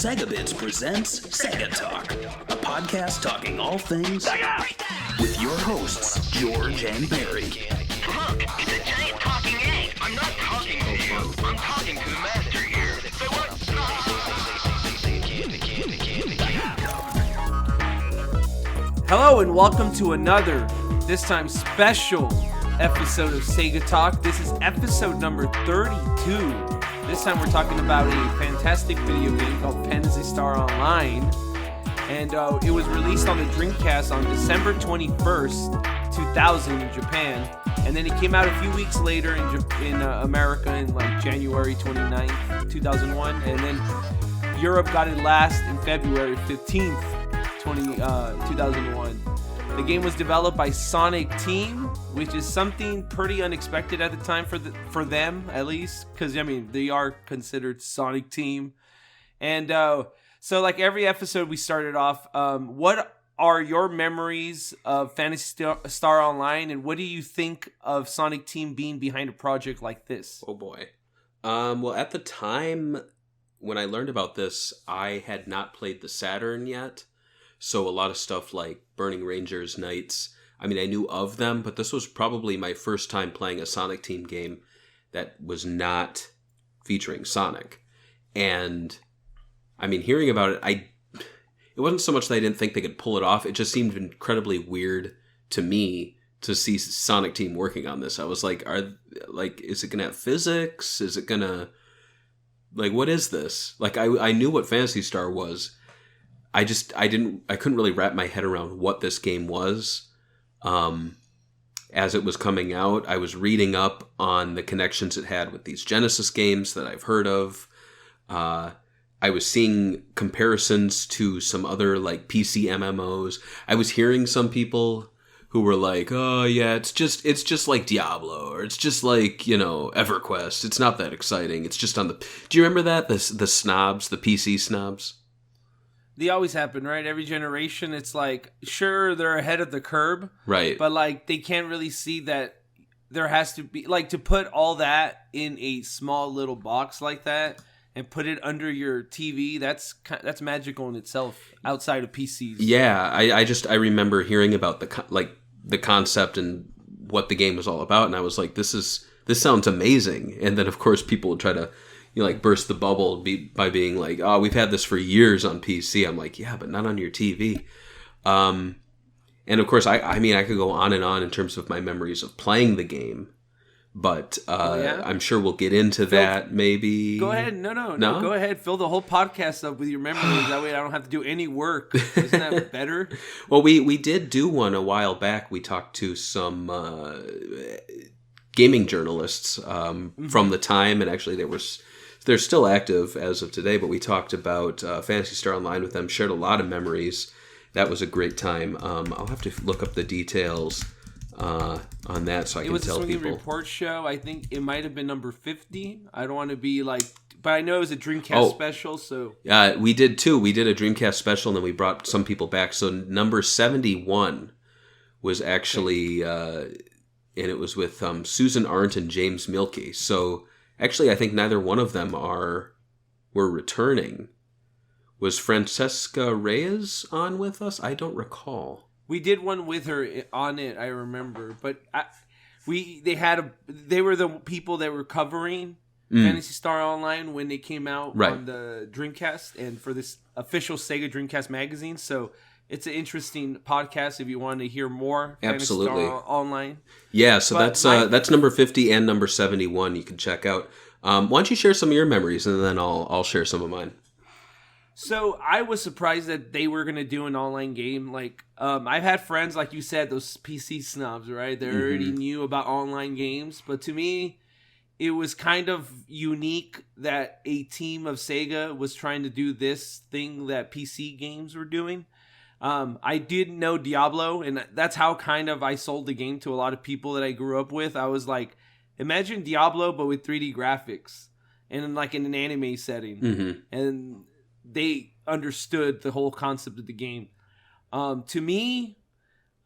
SEGA Bits presents SEGA Talk, a podcast talking all things SEGA! With your hosts, George and Barry. Look, it's a giant talking egg. I'm not talking to you. I'm talking to the master here. Say what? Hello and welcome to another, this time special episode of SEGA Talk. This is episode number 32. This time we're talking about a fantastic video game called Phantasy Online. And it was released on the Dreamcast on December 21st, 2000 in Japan. And then it came out a few weeks later in America in like January 29th, 2001. And then Europe got it last in February 15th, 2001. The game was developed by Sonic Team, which is something pretty unexpected at the time for them, at least, because I mean they are considered Sonic Team. And so, like every episode, we started off. What are your memories of Phantasy Star Online, and what do you think of Sonic Team being behind a project like this? Oh boy. Well, at the time when I learned about this, I had not played the Saturn yet. So a lot of stuff like Burning Rangers, Knights, I mean, I knew of them, but this was probably my first time playing a Sonic Team game that was not featuring Sonic. And, I mean, hearing about it, it wasn't so much that I didn't think they could pull it off. It just seemed incredibly weird to me to see Sonic Team working on this. I was like, is it going to have physics? Is it going to, what is this? I knew what Phantasy Star was. I couldn't really wrap my head around what this game was. As it was coming out, I was reading up on the connections it had with these Genesis games that I've heard of. I was seeing comparisons to some other PC MMOs. I was hearing some people who were like, "Oh yeah, it's just like Diablo, or it's just like, EverQuest. It's not that exciting. It's just on the." Do you remember that the snobs, the PC snobs? They always happen, right? Every generation, it's like, sure, they're ahead of the curve. Right. But, they can't really see that there has to be, to put all that in a small little box like that and put it under your TV, that's magical in itself outside of PCs. Yeah, I remember hearing about the concept and what the game was all about, and I was like, this sounds amazing. And then, of course, people would try to burst the bubble by being like, "Oh, we've had this for years on PC." I'm like, "Yeah, but not on your TV." And of course, I mean, I could go on and on in terms of my memories of playing the game, but I'm sure we'll get into that maybe. Go ahead. No. Go ahead. Fill the whole podcast up with your memories. That way I don't have to do any work. Isn't that better? Well, we did do one a while back. We talked to some gaming journalists from the time, and actually they're still active as of today, but we talked about Phantasy Star Online with them, shared a lot of memories. That was a great time. I'll have to look up the details on that so I can tell people. It was a Swinging Report show. I think it might have been number 50. I don't want to be but I know it was a Dreamcast special, so... Yeah, we did too. We did a Dreamcast special, and then we brought some people back. So number 71 was actually... and it was with Susan Arndt and James Mielke. So... Actually, I think neither one of them were returning. Was Francesca Reyes on with us? I don't recall. We did one with her on it, I remember. But they were the people that were covering Phantasy Star Online when they came out on the Dreamcast and for this official Sega Dreamcast magazine. So it's an interesting podcast if you want to hear more. Absolutely. Phantasy Star Online. Yeah, so that's number 50 and number 71 you can check out. Why don't you share some of your memories, and then I'll share some of mine. So I was surprised that they were going to do an online game. I've had friends, like you said, those PC snobs, right? They already knew about online games. But to me, it was kind of unique that a team of Sega was trying to do this thing that PC games were doing. I did know Diablo, and that's how kind of I sold the game to a lot of people that I grew up with. I was like, imagine Diablo, but with 3D graphics and in an anime setting. And they understood the whole concept of the game. To me,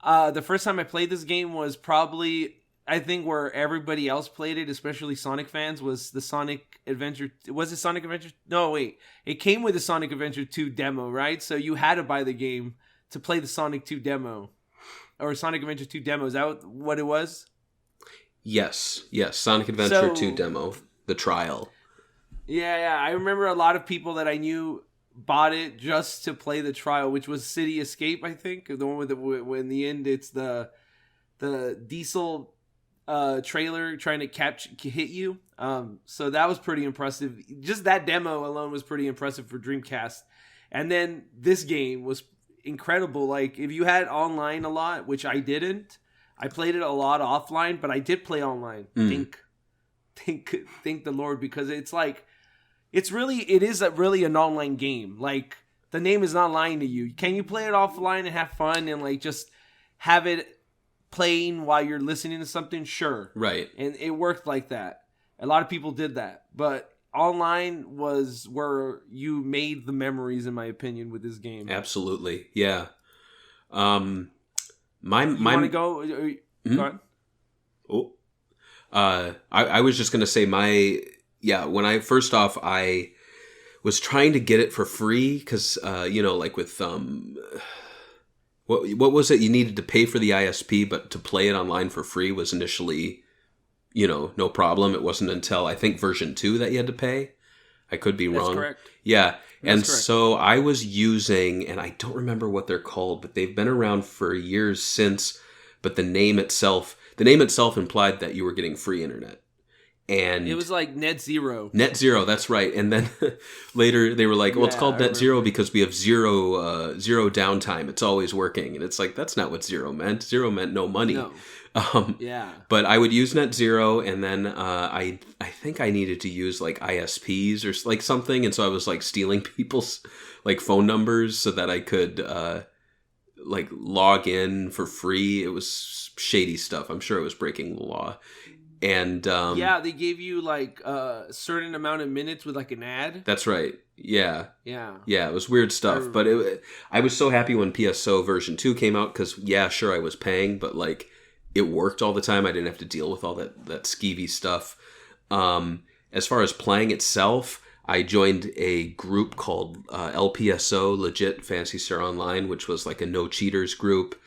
the first time I played this game was probably I think where everybody else played it, especially Sonic fans, was the Sonic Adventure. Was it Sonic Adventure? No, wait. It came with the Sonic Adventure 2 demo, right? So you had to buy the game to play the Sonic 2 demo. Or Sonic Adventure 2 demo. Is that what it was? Yes. Sonic Adventure 2 demo. The trial. Yeah. I remember a lot of people that I knew bought it just to play the trial, which was City Escape, I think. The one with in the end, it's the diesel trailer trying to hit you. So that was pretty impressive. Just that demo alone was pretty impressive for Dreamcast. And then this game was incredible. Like, if you had online a lot, which I didn't, I played it a lot offline, but I did play online. Thank the Lord, because it's like, it is really an online game. Like, the name is not lying to you. Can you play it offline and have fun and like just have it playing while you're listening to something? Sure. Right. And it worked like that. A lot of people did that. But online was where you made the memories, in my opinion, with this game. Absolutely. Yeah. You want to go? Go on. Oh. I was just going to say when I was trying to get it for free because, like with, what was it? You needed to pay for the ISP, but to play it online for free was initially, no problem. It wasn't until I think version 2 that you had to pay. I could be wrong. That's correct. Yeah. That's correct. So I was using, and I don't remember what they're called, but they've been around for years since, but the name itself implied that you were getting free internet. And it was like Net Zero. Net Zero, that's right. And then later they were like, well, it's called Net Zero because we have zero downtime. It's always working. And it's like, that's not what zero meant. Zero meant no money. No. But I would use Net Zero, and then I think I needed to use like ISPs or like something. And so I was like stealing people's like phone numbers so that I could like log in for free. It was shady stuff. I'm sure it was breaking the law. And they gave you like a certain amount of minutes with like an ad. That's right. Yeah. Yeah. Yeah, it was weird stuff. But I was so happy when PSO version 2 came out because, yeah, sure, I was paying, but like it worked all the time. I didn't have to deal with all that skeevy stuff. As far as playing itself, I joined a group called LPSO, Legit Fantasy Star Online, which was like a no cheaters group.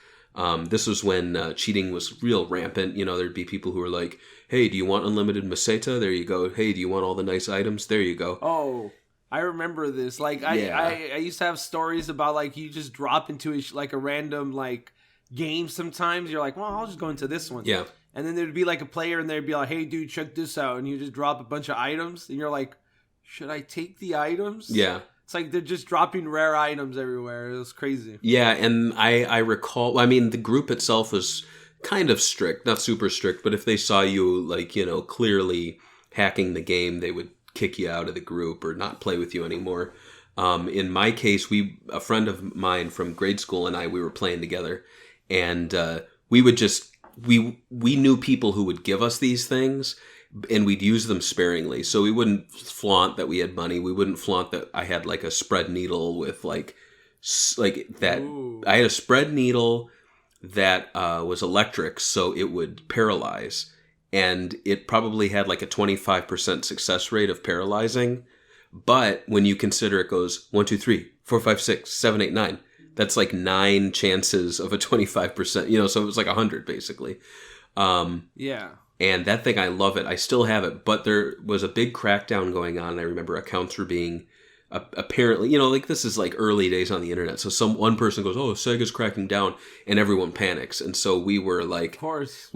This was when cheating was real rampant. There'd be people who were like, hey, do you want unlimited Meseta? There you go. Hey, do you want all the nice items? There you go. Oh, I remember this. Like, I used to have stories about, like, you just drop into a random, like, game sometimes. You're like, well, I'll just go into this one. Yeah. And then there'd be, like, a player, and they'd be like, hey, dude, check this out. And you just drop a bunch of items. And you're like, should I take the items? Yeah. It's like they're just dropping rare items everywhere. It was crazy. Yeah, and I recall, the group itself was kind of strict, not super strict, but if they saw you, like, clearly hacking the game, they would kick you out of the group or not play with you anymore. In my case, a friend of mine from grade school and we were playing together, and we would just, we knew people who would give us these things, and we'd use them sparingly. So we wouldn't flaunt that we had money. We wouldn't flaunt that I had like a spread needle with like that. Ooh. I had a spread needle that was electric, so it would paralyze. And it probably had like a 25% success rate of paralyzing. But when you consider it goes 1, 2, 3, 4, 5, 6, 7, 8, 9, that's like 9 chances of a 25%, so it was like 100 basically. Yeah. And that thing, I love it. I still have it, but there was a big crackdown going on. I remember accounts were being apparently, like this is like early days on the internet. So one person goes, oh, Sega's cracking down, and everyone panics. And so we were like, of course,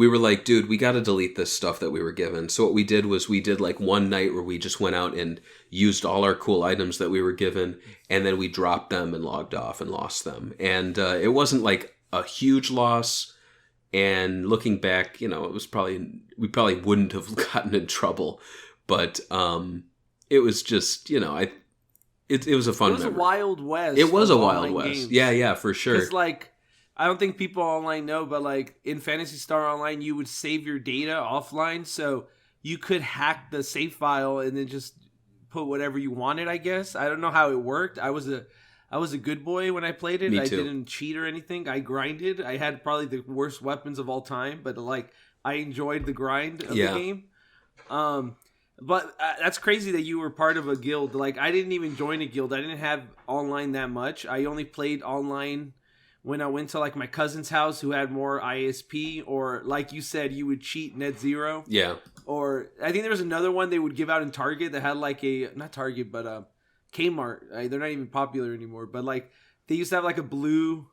dude, we got to delete this stuff that we were given. So what we did was we did like one night where we just went out and used all our cool items that we were given, and then we dropped them and logged off and lost them. And it wasn't like a huge loss. And looking back, it was we probably wouldn't have gotten in trouble, but it was just, it was a fun. It was a Wild West. It was a Wild West. Games. Yeah, for sure. It's like, I don't think people online know, but like in Phantasy Star Online, you would save your data offline, so you could hack the save file and then just put whatever you wanted. I guess I don't know how it worked. I was I was a good boy when I played it. Me I too. didn't cheat or anything. I grinded. I had probably the worst weapons of all time, but like I enjoyed the grind of the game. But that's crazy that you were part of a guild. Like I didn't even join a guild. I didn't have online that much. I only played online when I went to like my cousin's house who had more ISP, or like you said, you would cheat Net Zero. Yeah. Or I think there was another one they would give out in Target that had like not Target, but Kmart. They're not even popular anymore. But like they used to have like a blue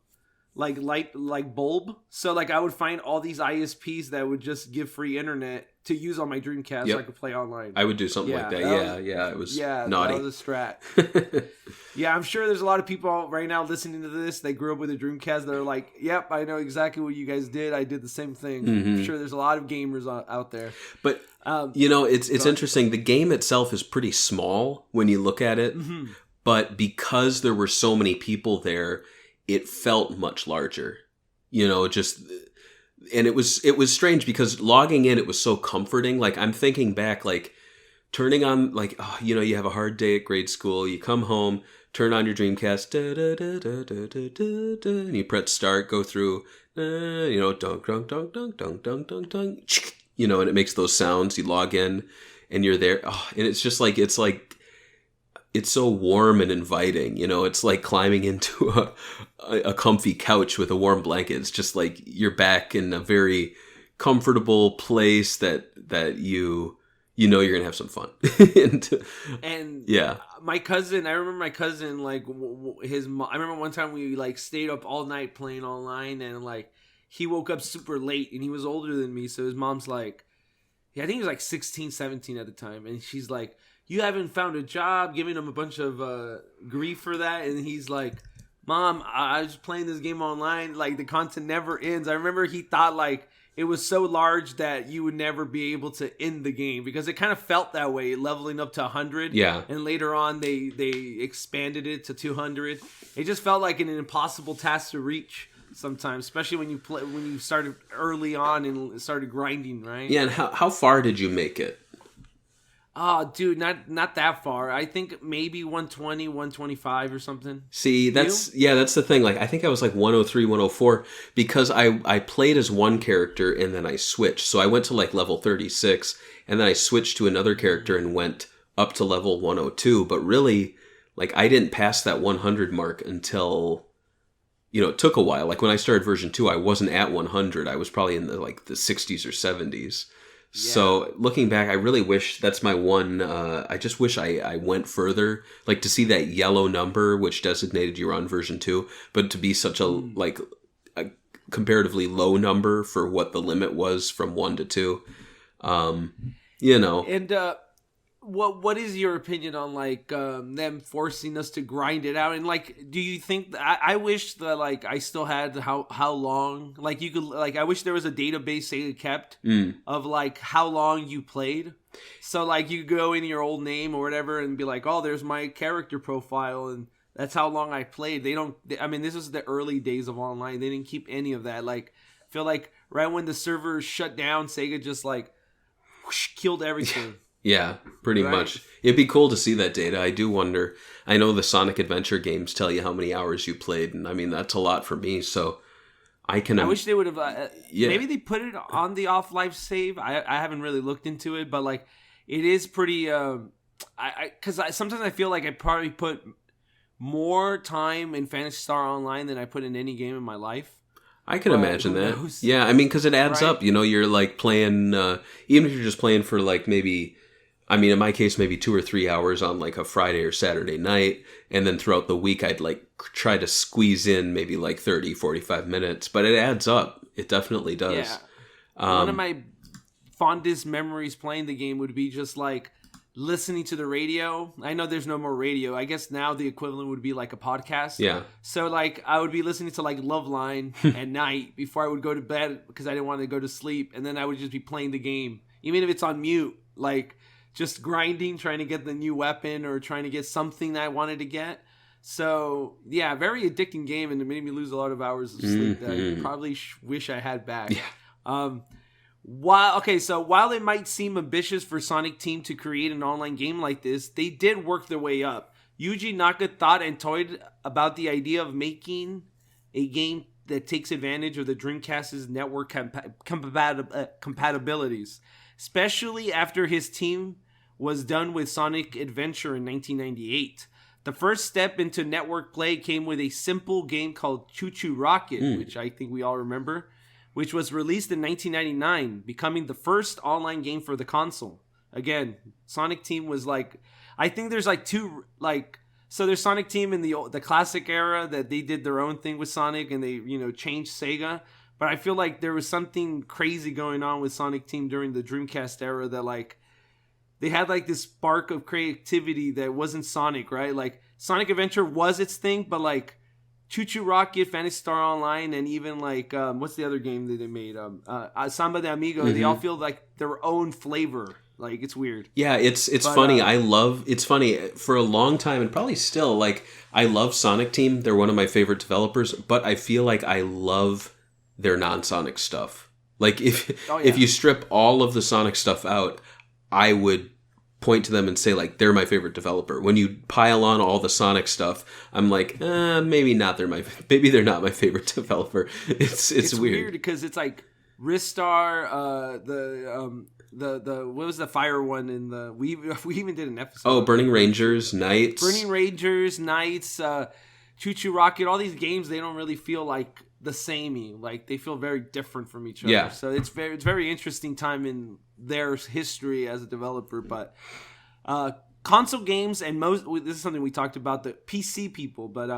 like light like bulb. So like I would find all these ISPs that would just give free internet to use on my Dreamcast so I could play online. I would do something like that. It was naughty. That was a strat. Yeah, I'm sure there's a lot of people right now listening to this. They grew up with a Dreamcast. They're like, yep, I know exactly what you guys did. I did the same thing. I'm sure there's a lot of gamers out there. But, it's interesting. The game itself is pretty small when you look at it. But because there were so many people there, it felt much larger. And it was strange because logging in, it was so comforting. Like I'm thinking back, like turning on, like, you have a hard day at grade school. You come home, turn on your Dreamcast, and you press start, go through, dunk, dunk, dunk, dunk, dunk, dunk, dunk, dunk, and it makes those sounds. You log in and you're there. And it's just like, it's so warm and inviting, it's like climbing into a comfy couch with a warm blanket. It's just like you're back in a very comfortable place that you're going to have some fun. and yeah, my cousin, I remember my cousin, like his mom, I remember one time we like stayed up all night playing online, and like he woke up super late and he was older than me. So his mom's like, I think he was like 16, 17 at the time. And she's like, you haven't found a job, giving him a bunch of grief for that. And he's like, Mom, I was playing this game online. Like, the content never ends. I remember he thought, like, it was so large that you would never be able to end the game. Because it kind of felt that way, leveling up to 100. Yeah. And later on, they expanded it to 200. It just felt like an impossible task to reach sometimes. Especially when you started early on and started grinding, right? Yeah, and how far did you make it? Oh, dude, not that far. I think maybe 120, 125 or something. See, that's the thing. Like, I think I was like 103, 104 because I played as one character and then I switched. So I went to like level 36 and then I switched to another character and went up to level 102. But really, like, I didn't pass that 100 mark until, it took a while. Like when I started version 2, I wasn't at 100. I was probably in the 60s or 70s. Yeah. So looking back, I really wish that's my one. I just wish I went further, like to see that yellow number, which designated you were on version 2, but to be such a comparatively low number for what the limit was from 1 to 2. And what is your opinion on them forcing us to grind it out? And do you think I wish that I still had how long you could I wish there was a database Sega kept of how long you played. So you go in your old name or whatever and be like, oh, there's my character profile and that's how long I played. This was the early days of online. They didn't keep any of that. I feel like right when the servers shut down, Sega just whoosh, killed everything. Yeah, pretty much. It'd be cool to see that data. I do wonder. I know the Sonic Adventure games tell you how many hours you played, and that's a lot for me. So I wish they would have. Maybe they put it on the off-life save. I haven't really looked into it, but it is pretty. Because sometimes I feel like I probably put more time in Phantasy Star Online than I put in any game in my life. I can imagine that. Yeah, because it adds up. You're playing, even if you're just playing for maybe. In my case, maybe 2 or 3 hours on a Friday or Saturday night. And then throughout the week, I'd try to squeeze in maybe 30, 45 minutes. But it adds up. It definitely does. Yeah. One of my fondest memories playing the game would be just listening to the radio. I know there's no more radio. I guess now the equivalent would be a podcast. Yeah. So I would be listening to Loveline at night before I would go to bed because I didn't want to go to sleep. And then I would just be playing the game. Even if it's on mute. Just grinding, trying to get the new weapon or trying to get something that I wanted to get. So, yeah, very addicting game, and it made me lose a lot of hours of sleep that I probably wish I had back. Yeah. While it might seem ambitious for Sonic Team to create an online game like this, they did work their way up. Yuji Naka thought and toyed about the idea of making a game that takes advantage of the Dreamcast's network compatibilities, especially after his team was done with Sonic Adventure in 1998. The first step into network play came with a simple game called Choo Choo Rocket, which I think we all remember, which was released in 1999, becoming the first online game for the console. Again, Sonic Team was like, I think there's like two, like, so there's Sonic Team in the classic era that they did their own thing with Sonic and they, changed Sega. But I feel like there was something crazy going on with Sonic Team during the Dreamcast era that, like, they had like this spark of creativity that wasn't Sonic, right? Like Sonic Adventure was its thing, but like Choo Choo Rocket, Phantasy Star Online, and even like what's the other game that they made? Samba de Amigo. They all feel like their own flavor. Like it's weird. Yeah, it's funny. It's funny for a long time and probably still. Like I love Sonic Team. They're one of my favorite developers, but I feel like I love their non-Sonic stuff. Like if you strip all of the Sonic stuff out, I would point to them and say, like, they're my favorite developer. When you pile on all the Sonic stuff, I'm like, maybe they're not my favorite developer. It's weird because it's like Ristar, the what was the fire one in the we even did an episode. Oh, Burning Rangers, Knights, Choo Choo Rocket. All these games, they don't really feel like the samey. Like they feel very different from each other. Yeah. So it's very interesting time in their history as a developer. But console games and this is something we talked about, the PC people, but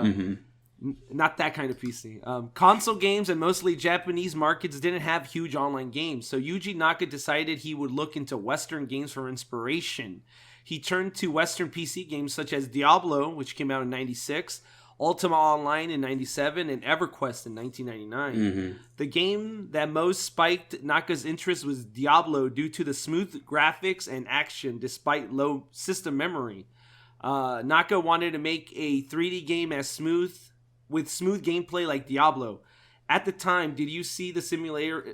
not that kind of PC. Console games and mostly Japanese markets didn't have huge online games. So Yuji Naka decided he would look into Western games for inspiration. He turned to Western PC games such as Diablo, which came out in 96, Ultima Online in 97, and EverQuest in 1999. The game that most spiked Naka's interest was Diablo due to the smooth graphics and action despite low system memory. Naka wanted to make a 3D game with smooth gameplay like Diablo. At the time, did you see the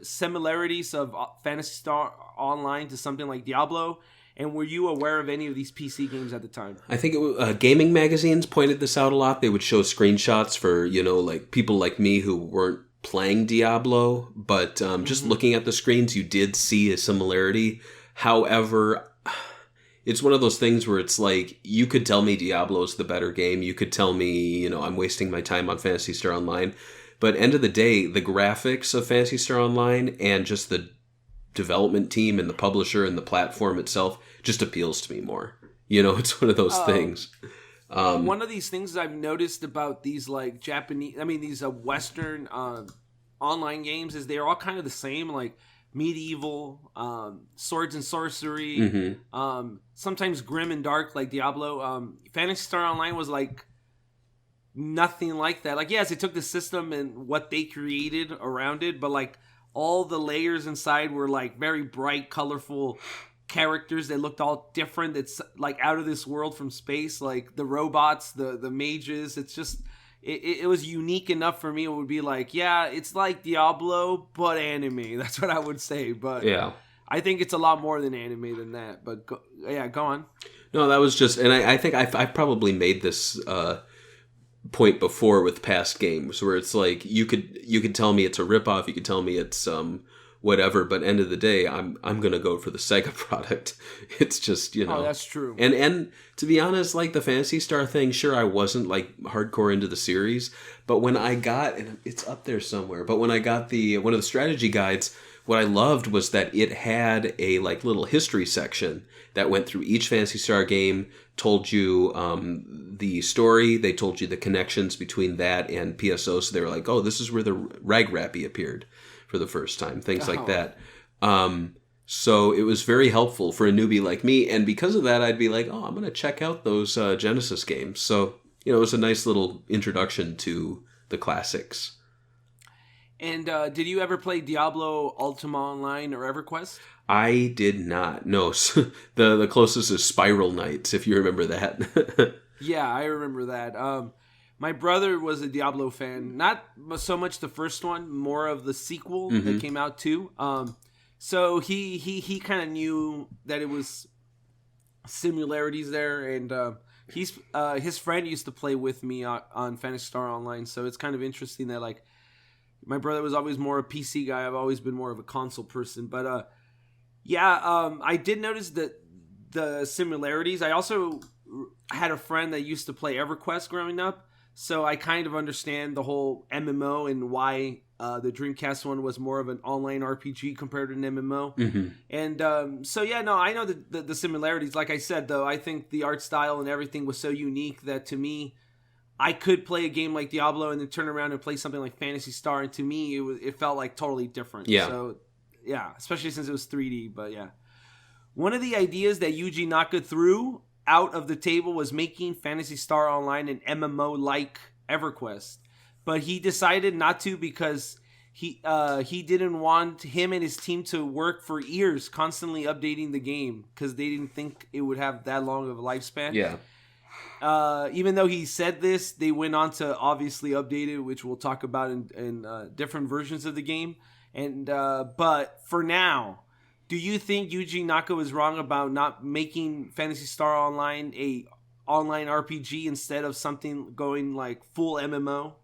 similarities of Phantasy Star Online to something like Diablo? And were you aware of any of these PC games at the time? I think gaming magazines pointed this out a lot. They would show screenshots for, like people like me who weren't playing Diablo, but just looking at the screens, you did see a similarity. However, it's one of those things where it's like, you could tell me Diablo's the better game. You could tell me, I'm wasting my time on Phantasy Star Online. But end of the day, the graphics of Phantasy Star Online and just the development team and the publisher and the platform itself just appeals to me more. It's one of those things. One of these things I've noticed about these like these Western online games is they're all kind of the same, like medieval, swords and sorcery, sometimes grim and dark like Diablo. Phantasy Star Online was like nothing like that. Like, yes, it took the system and what they created around it, but like all the layers inside were like very bright, colorful characters that looked all different. It's like out of this world from space, like the robots, the mages. It's just, it was unique enough for me. It would be like, yeah, it's like Diablo, but anime. That's what I would say. But yeah, I think it's a lot more than anime than that. But go on. No, that was just, and I think I've probably made this point before with past games where it's like you could tell me it's a ripoff, you could tell me it's whatever, but end of the day, I'm gonna go for the Sega product. It's just Oh, that's true. And to be honest, like the Phantasy Star thing, sure, I wasn't like hardcore into the series, but when I got, and it's up there somewhere, but when I got one of the strategy guides, what I loved was that it had a like little history section that went through each Phantasy Star game, told you the story, they told you the connections between that and PSO, so they were like, oh, this is where the Rag Rappy appeared for the first time, things like that. So it was very helpful for a newbie like me, and because of that, I'd be like, oh, I'm going to check out those Genesis games. So, it was a nice little introduction to the classics. And did you ever play Diablo, Ultima Online, or EverQuest? I did not. No, the closest is Spiral Knights, if you remember that. Yeah, I remember that. My brother was a Diablo fan. Not so much the first one, more of the sequel that came out too. So he kind of knew that it was similarities there, and his friend used to play with me on Phantasy Star Online, so it's kind of interesting that like my brother was always more a PC guy. I've always been more of a console person, but I did notice that the similarities. I also had a friend that used to play EverQuest growing up, so I kind of understand the whole MMO and why the Dreamcast one was more of an online RPG compared to an MMO. Mm-hmm. And I know the similarities. Like I said, though, I think the art style and everything was so unique that to me, I could play a game like Diablo and then turn around and play something like Phantasy Star, and to me, it felt like totally different. Yeah. So, yeah, especially since it was 3D, but yeah. One of the ideas that Yuji Naka threw out of the table was making Phantasy Star Online an MMO-like EverQuest. But he decided not to because he didn't want him and his team to work for years constantly updating the game because they didn't think it would have that long of a lifespan. Yeah. Even though he said this, they went on to obviously update it, which we'll talk about in different versions of the game. And but for now, do you think Yuji Naka was wrong about not making Phantasy Star Online a online RPG instead of something going like full MMO?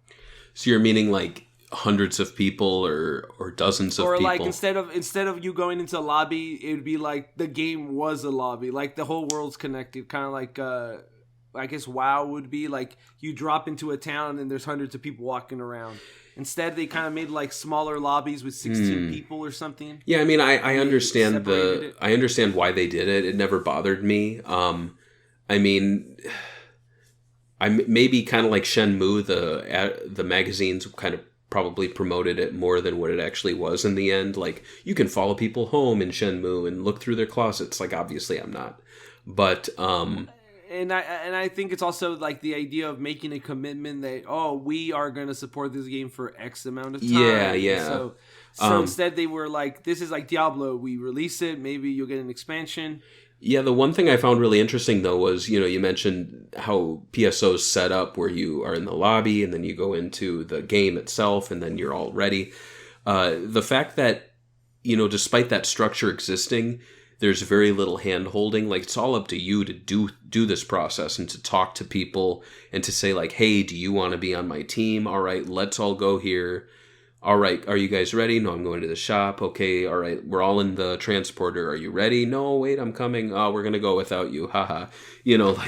So you're meaning like hundreds of people or dozens of people? Or like instead of you going into a lobby, it would be like the game was a lobby, like the whole world's connected, kind of like I guess WoW would be like you drop into a town and there's hundreds of people walking around. Instead, they kind of made like smaller lobbies with 16 people or something. Yeah, I mean, I understand I understand why they did it. It never bothered me. I mean, maybe kind of like Shenmue, the magazines kind of probably promoted it more than what it actually was in the end. Like, you can follow people home in Shenmue and look through their closets. Like, obviously, I'm not, but And I think it's also like the idea of making a commitment that we are going to support this game for X amount of time. Yeah. So instead they were like, this is like Diablo. We release it. Maybe you'll get an expansion. Yeah, the one thing I found really interesting though was, you mentioned how PSO's set up where you are in the lobby and then you go into the game itself and then you're all ready. The fact that, despite that structure existing, there's very little hand-holding. Like, it's all up to you to do this process and to talk to people and to say, like, hey, do you want to be on my team? All right, let's all go here. All right, are you guys ready? No, I'm going to the shop. Okay, all right, we're all in the transporter. Are you ready? No, wait, I'm coming. Oh, we're going to go without you. Haha. Yeah.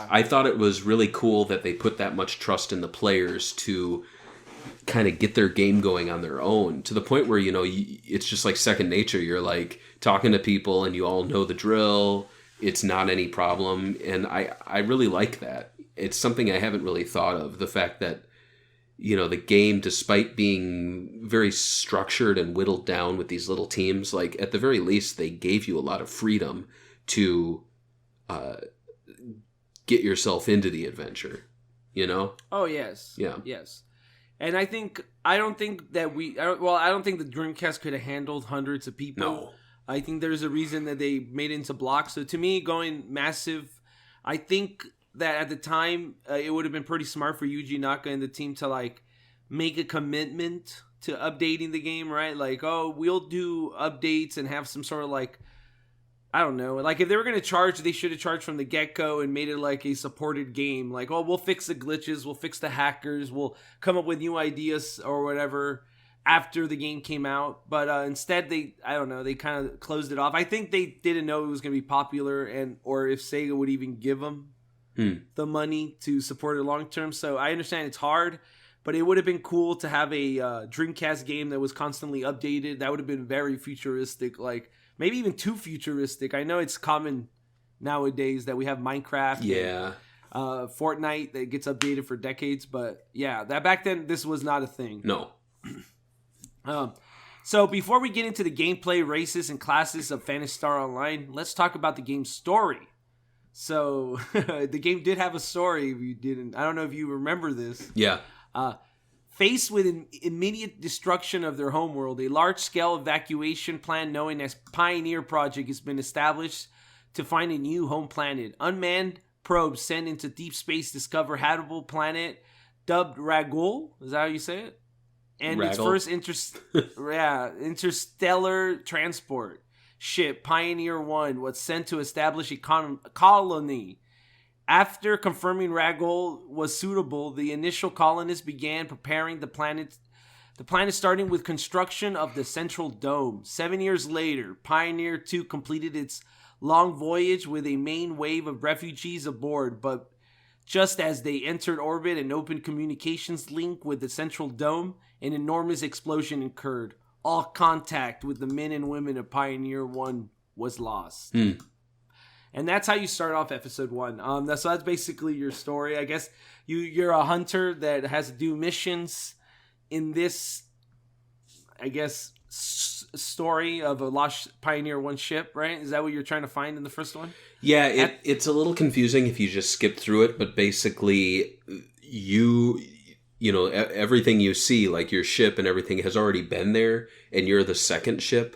I thought it was really cool that they put that much trust in the players to kind of get their game going on their own, to the point where, it's just like second nature. You're like talking to people and you all know the drill. It's not any problem. And I really like that. It's something I haven't really thought of. The fact that, the game, despite being very structured and whittled down with these little teams, like at the very least, they gave you a lot of freedom to get yourself into the adventure, Oh, yes. Yeah. Yes. And I don't think the Dreamcast could have handled hundreds of people. No. I think there's a reason that they made it into blocks. So to me, going massive, I think that at the time, it would have been pretty smart for Yuji Naka and the team to like make a commitment to updating the game, right? Like, we'll do updates and have some sort of like, I don't know. Like, if they were going to charge, they should have charged from the get-go and made it like a supported game. Like, we'll fix the glitches, we'll fix the hackers, we'll come up with new ideas or whatever after the game came out. But instead, they kind of closed it off. I think they didn't know it was going to be popular or if Sega would even give them the money to support it long-term. So I understand it's hard, but it would have been cool to have a Dreamcast game that was constantly updated. That would have been very futuristic, like maybe even too futuristic. I know it's common nowadays that we have Minecraft, and, Fortnite that gets updated for decades, but yeah, that back then this was not a thing. No. So before we get into the gameplay, races, and classes of Phantasy Star Online, let's talk about the game's story. So the game did have a story. If you didn't, I don't know if you remember this. Yeah. Faced with an immediate destruction of their homeworld, a large-scale evacuation plan known as Pioneer Project has been established to find a new home planet. Unmanned probes sent into deep space discover habitable planet dubbed Ragul. Is that how you say it? And Ragul. Its first interstellar transport ship, Pioneer 1, was sent to establish a colony After confirming Ragol was suitable, the initial colonists began preparing the planet, starting with construction of the central dome. 7 years later, Pioneer 2 completed its long voyage with a main wave of refugees aboard, but just as they entered orbit and opened communications link with the central dome, an enormous explosion occurred. All contact with the men and women of Pioneer 1 was lost. And that's how you start off episode 1. So that's basically your story. I guess you're a hunter that has to do missions in this, I guess, story of a lost Pioneer 1 ship, right? Is that what you're trying to find in the first one? Yeah, it's a little confusing if you just skip through it, but basically you know, everything you see, like your ship and everything has already been there, and you're the second ship.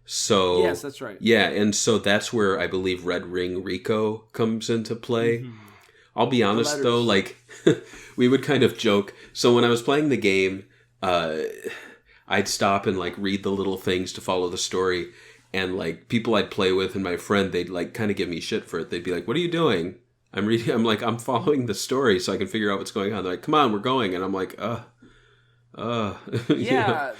So yes, that's right. Yeah, and so that's where I believe Red Ring Rico comes into play. Mm-hmm. I'll be honest though, like we would kind of joke. So when I was playing the game, I'd stop and like read the little things to follow the story, and like people I'd play with and my friend, they'd like kind of give me shit for it. They'd be like, "What are you doing?" I'm reading. I'm like, "I'm following the story so I can figure out what's going on." They're like, "Come on, we're going," and I'm like, yeah,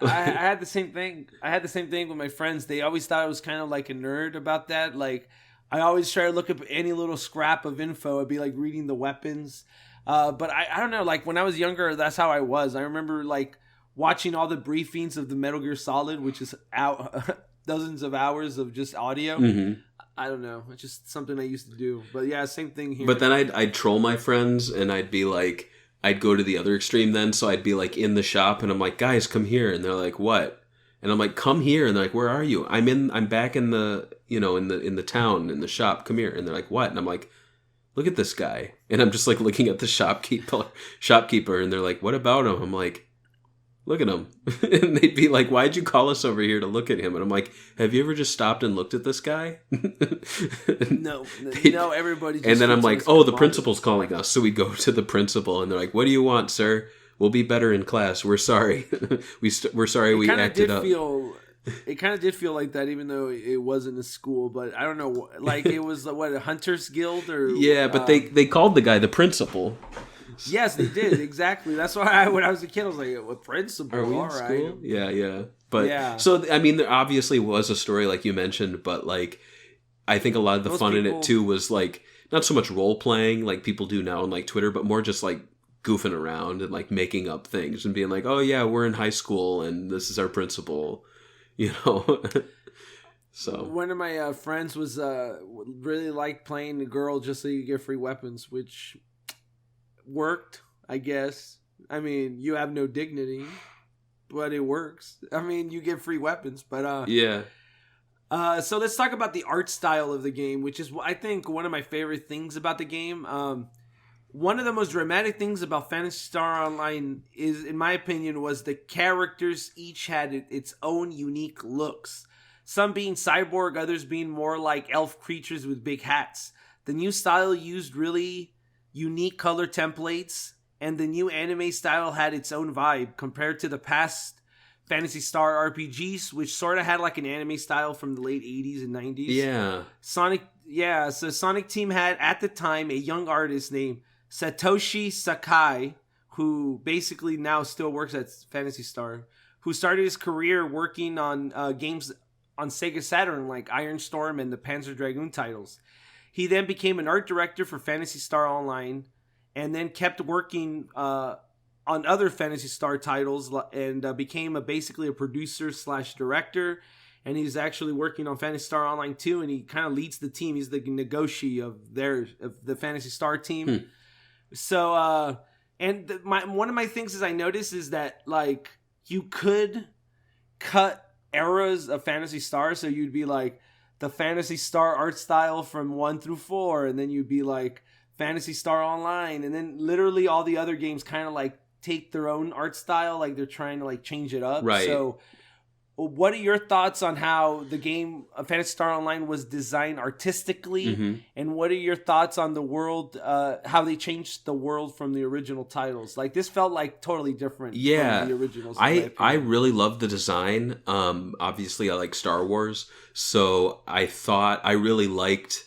I had the same thing. I had the same thing with my friends. They always thought I was kind of like a nerd about that. Like, I always try to look up any little scrap of info. I'd be like reading the weapons. But I don't know. Like when I was younger, that's how I was. I remember like watching all the briefings of the Metal Gear Solid, which is out dozens of hours of just audio. Mm-hmm. I don't know. It's just something I used to do. But yeah, same thing here. But then I'd troll my friends, and I'd be like, I'd go to the other extreme then, so I'd be like in the shop and I'm like, "Guys, come here." And they're like, "What?" And I'm like, "Come here." And they're like, "Where are you?" I'm back in the, you know, in the town, in the shop. "Come here." And they're like, "What?" And I'm like, "Look at this guy." And I'm just like looking at the shopkeeper, and they're like, "What about him?" I'm like, "Look at him." And they'd be like, "Why'd you call us over here to look at him?" And I'm like, "Have you ever just stopped and looked at this guy?" No, everybody just... And then I'm like, "Oh, the principal's calling us." So we go to the principal, and they're like, "What do you want, sir? We'll be better in class. We're sorry. We're sorry we acted up." It kind of did feel like that, even though it wasn't a school. But I don't know, like it was what, a Hunters Guild or... Yeah, but they called the guy the principal. Yes, they did. Exactly. That's why when I was a kid, I was like, "A principal? Are we all in right." school? Yeah. But yeah. So, I mean, there obviously was a story like you mentioned, but like, I think a lot of the fun in it too was like, not so much role playing like people do now on like Twitter, but more just like goofing around and like making up things and being like, "Oh yeah, we're in high school and this is our principal," you know? So one of my friends was really liked playing the girl just so you get free weapons, which worked, I guess. I mean, you have no dignity, but it works. I mean, you get free weapons, but yeah. So let's talk about the art style of the game, which is, I think, one of my favorite things about the game. One of the most dramatic things about Phantasy Star Online is, in my opinion, was the characters each had its own unique looks. Some being cyborg, others being more like elf creatures with big hats. The new style used really unique color templates, and the new anime style had its own vibe compared to the past Phantasy Star RPGs, which sort of had like an anime style from the late 80s and 90s. Yeah. So Sonic Team had, at the time, a young artist named Satoshi Sakai, who basically now still works at Phantasy Star, who started his career working on games on Sega Saturn like Iron Storm and the Panzer Dragoon titles. He then became an art director for Phantasy Star Online, and then kept working on other Phantasy Star titles, and became basically a producer / director. And he's actually working on Phantasy Star Online 2, and he kind of leads the team. He's the negotiator of the Phantasy Star team. So, one of my things is I noticed is that like you could cut eras of Phantasy Star, so you'd be like the Phantasy Star art style from 1 through 4, and then you'd be like Phantasy Star Online, and then literally all the other games kind of like take their own art style, like they're trying to like change it up. Right. So what are your thoughts on how the game Phantasy Star Online was designed artistically, and what are your thoughts on the world, how they changed the world from the original titles? Like this felt like totally different from the originals. I really loved the design. Obviously I like Star Wars, so I thought I really liked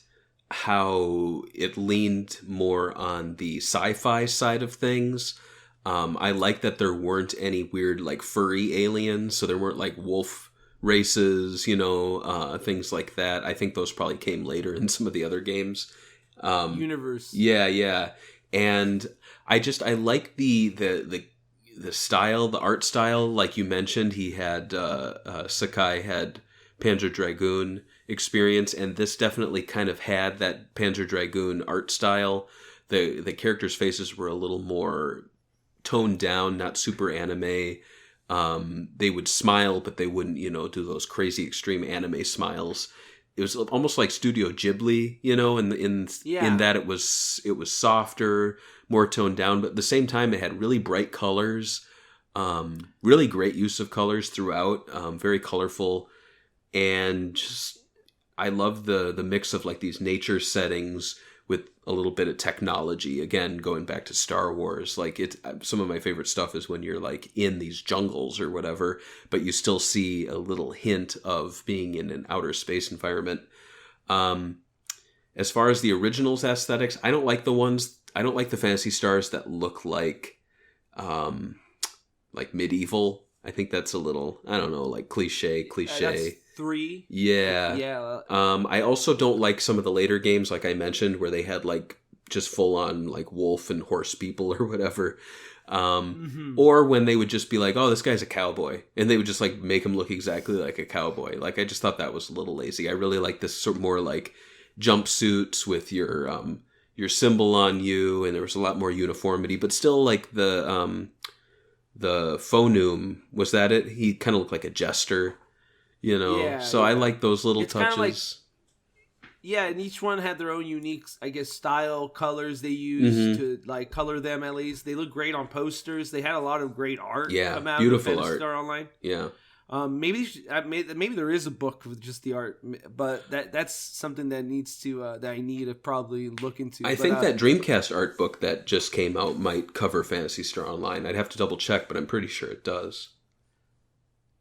how it leaned more on the sci-fi side of things. I like that there weren't any weird like furry aliens, so there weren't like wolf races, things like that. I think those probably came later in some of the other games. Universe. Yeah. And I like the style, the art style, like you mentioned. He had Sakai had Panzer Dragoon experience, and this definitely kind of had that Panzer Dragoon art style. The characters' faces were a little more toned down, not super anime. They would smile, but they wouldn't, do those crazy extreme anime smiles. It was almost like Studio Ghibli, in that it was softer, more toned down, but at the same time it had really bright colors, really great use of colors throughout, very colorful, and just I love the mix of like these nature settings with a little bit of technology. Again, going back to Star Wars, like some of my favorite stuff is when you're like in these jungles or whatever, but you still see a little hint of being in an outer space environment. As far as the originals aesthetics, I don't like the Phantasy Stars that look like medieval. I think that's a little, I don't know, like cliche. That's 3. Yeah. I also don't like some of the later games, like I mentioned, where they had like just full on like wolf and horse people or whatever. Or when they would just be like, oh, this guy's a cowboy, and they would just like make him look exactly like a cowboy. Like, I just thought that was a little lazy. I really like this sort of more like jumpsuits with your symbol on you, and there was a lot more uniformity, but still like the Phonum, was that it? He kind of looked like a jester. I like those little touches. And each one had their own unique, I guess, style, colors they used to like color them. At least they look great on posters. They had a lot of great art. Yeah, come out beautiful of art. Star Online. Yeah. Maybe there is a book with just the art, but that's something that needs to that I need to probably look into. I think that Dreamcast art book that just came out might cover Phantasy Star Online. I'd have to double check, but I'm pretty sure it does.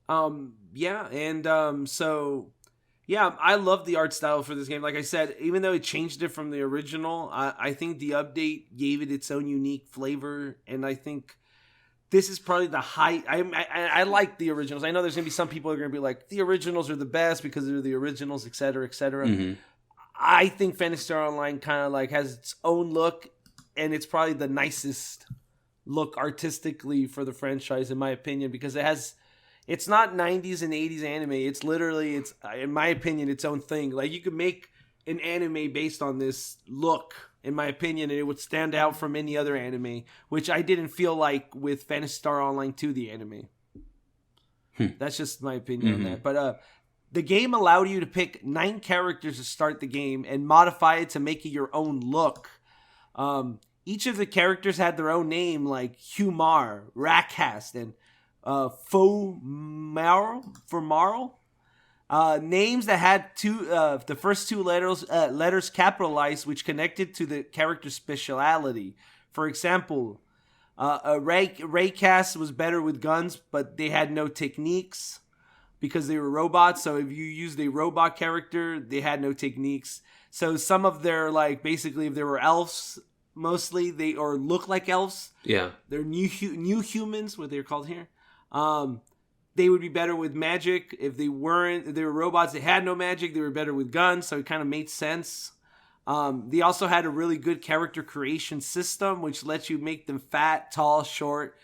I love the art style for this game. Like I said, even though it changed it from the original, I think the update gave it its own unique flavor, and I think this is probably the high. I like the originals. I know there's gonna be some people who are gonna be like, the originals are the best because they're the originals, etc., etc. Mm-hmm. I think Phantasy Star Online kind of like has its own look, and it's probably the nicest look artistically for the franchise, in my opinion, because it's not 90s and 80s anime. It's literally, in my opinion, its own thing. Like, you could make an anime based on this look, in my opinion, and it would stand out from any other anime, which I didn't feel like with Phantasy Star Online 2, the anime. That's just my opinion on that. But the game allowed you to pick 9 characters to start the game and modify it to make it your own look. Each of the characters had their own name, like Humar, Rakast, and Marl. Names that had the first two letters capitalized, which connected to the character's speciality. For example, Raycast was better with guns, but they had no techniques because they were robots. So if you used a robot character, they had no techniques. So some of their, like, basically, if they were elves, mostly or look like elves. Yeah, they're new humans, what they're called here. They would be better with magic. If they were robots, they had no magic, they were better with guns, so it kind of made sense. They also had a really good character creation system, which lets you make them fat, tall, short,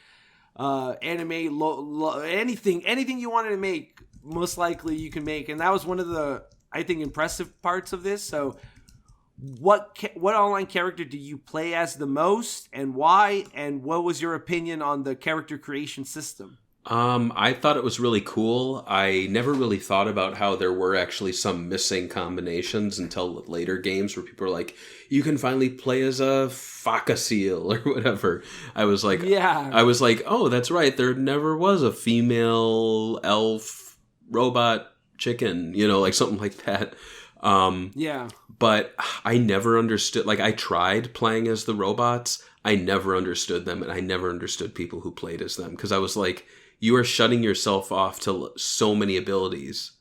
anime, anything you wanted to make, most likely you can make. And that was one of the, I think, impressive parts of this. So what online character do you play as the most, and why? And what was your opinion on the character creation system? I thought it was really cool. I never really thought about how there were actually some missing combinations until later games where people are like, you can finally play as a Faka seal or whatever. I was like, oh, that's right. There never was a female elf robot chicken, like something like that. But I never understood, like, I tried playing as the robots. I never understood them, and I never understood people who played as them, because I was like, you are shutting yourself off to so many abilities,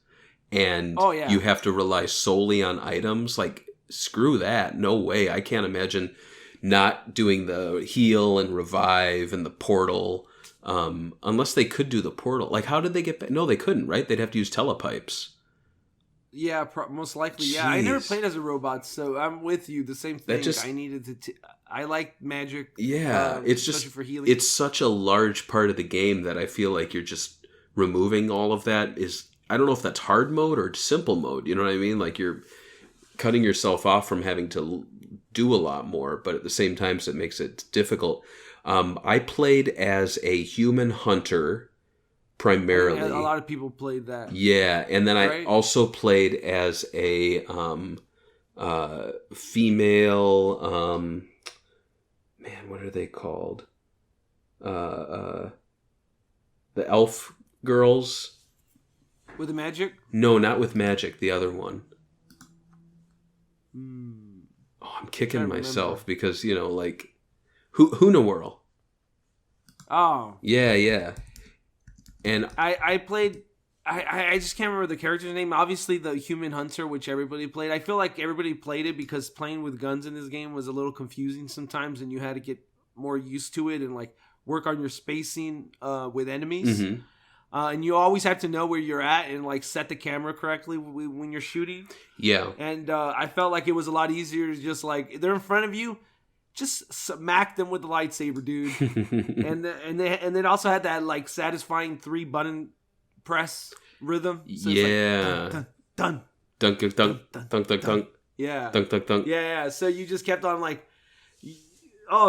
and you have to rely solely on items. Like, screw that. No way. I can't imagine not doing the heal and revive and the portal, unless they could do the portal. Like, how did they get back? No, they couldn't, right? They'd have to use telepipes. Yeah, most likely. Jeez. Yeah, I never played as a robot, so I'm with you. The same thing. Just, I needed to. I like magic. Yeah, it's just for healing. It's such a large part of the game that I feel like you're just removing all of that. I don't know if that's hard mode or simple mode. You know what I mean? Like, you're cutting yourself off from having to do a lot more, but at the same time, so it makes it difficult. I played as a human hunter. Primarily, a lot of people played that. Yeah, and then I also played as a female. Man, what are they called? The elf girls. With the magic? No, not with magic. The other one. Mm. Oh, I'm kicking myself because like Hoonawhirl. Oh. Yeah. And I played. I just can't remember the character's name. Obviously, the Human Hunter, which everybody played. I feel like everybody played it because playing with guns in this game was a little confusing sometimes, and you had to get more used to it and like work on your spacing with enemies. Mm-hmm. And you always have to know where you're at and like set the camera correctly when you're shooting. Yeah. And I felt like it was a lot easier to just like they're in front of you. Just smack them with the lightsaber, dude. and they also had that like satisfying 3-button press rhythm. So yeah. Like, dun, dunk, dunk, dunk, dunk, dunk, dunk. Yeah. Dunk, dunk, dunk. Yeah. So you just kept on like,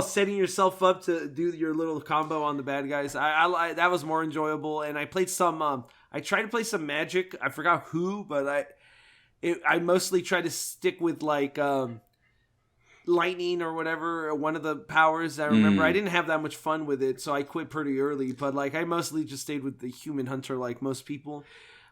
setting yourself up to do your little combo on the bad guys. I that was more enjoyable. And I played some. I tried to play some magic. I forgot who, but I mostly tried to stick with like. Lightning or whatever, one of the powers. I remember I didn't have that much fun with it, so I quit pretty early. But like I mostly just stayed with the Human Hunter, like most people.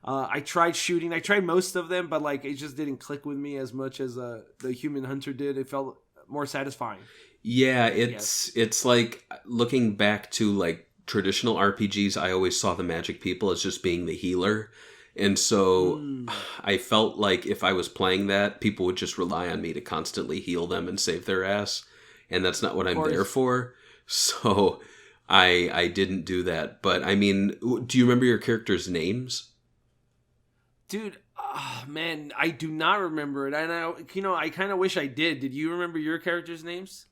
I tried shooting. I tried most of them, but like it just didn't click with me as much as the Human Hunter did. It felt more satisfying. Yeah, it's like looking back to like traditional RPGs. I always saw the magic people as just being the healer. And so I felt like if I was playing that, people would just rely on me to constantly heal them and save their ass. And that's not what I'm there for. So I didn't do that. But I mean, do you remember your characters' names? Dude, man, I do not remember it. And I kind of wish I did. Did you remember your characters' names?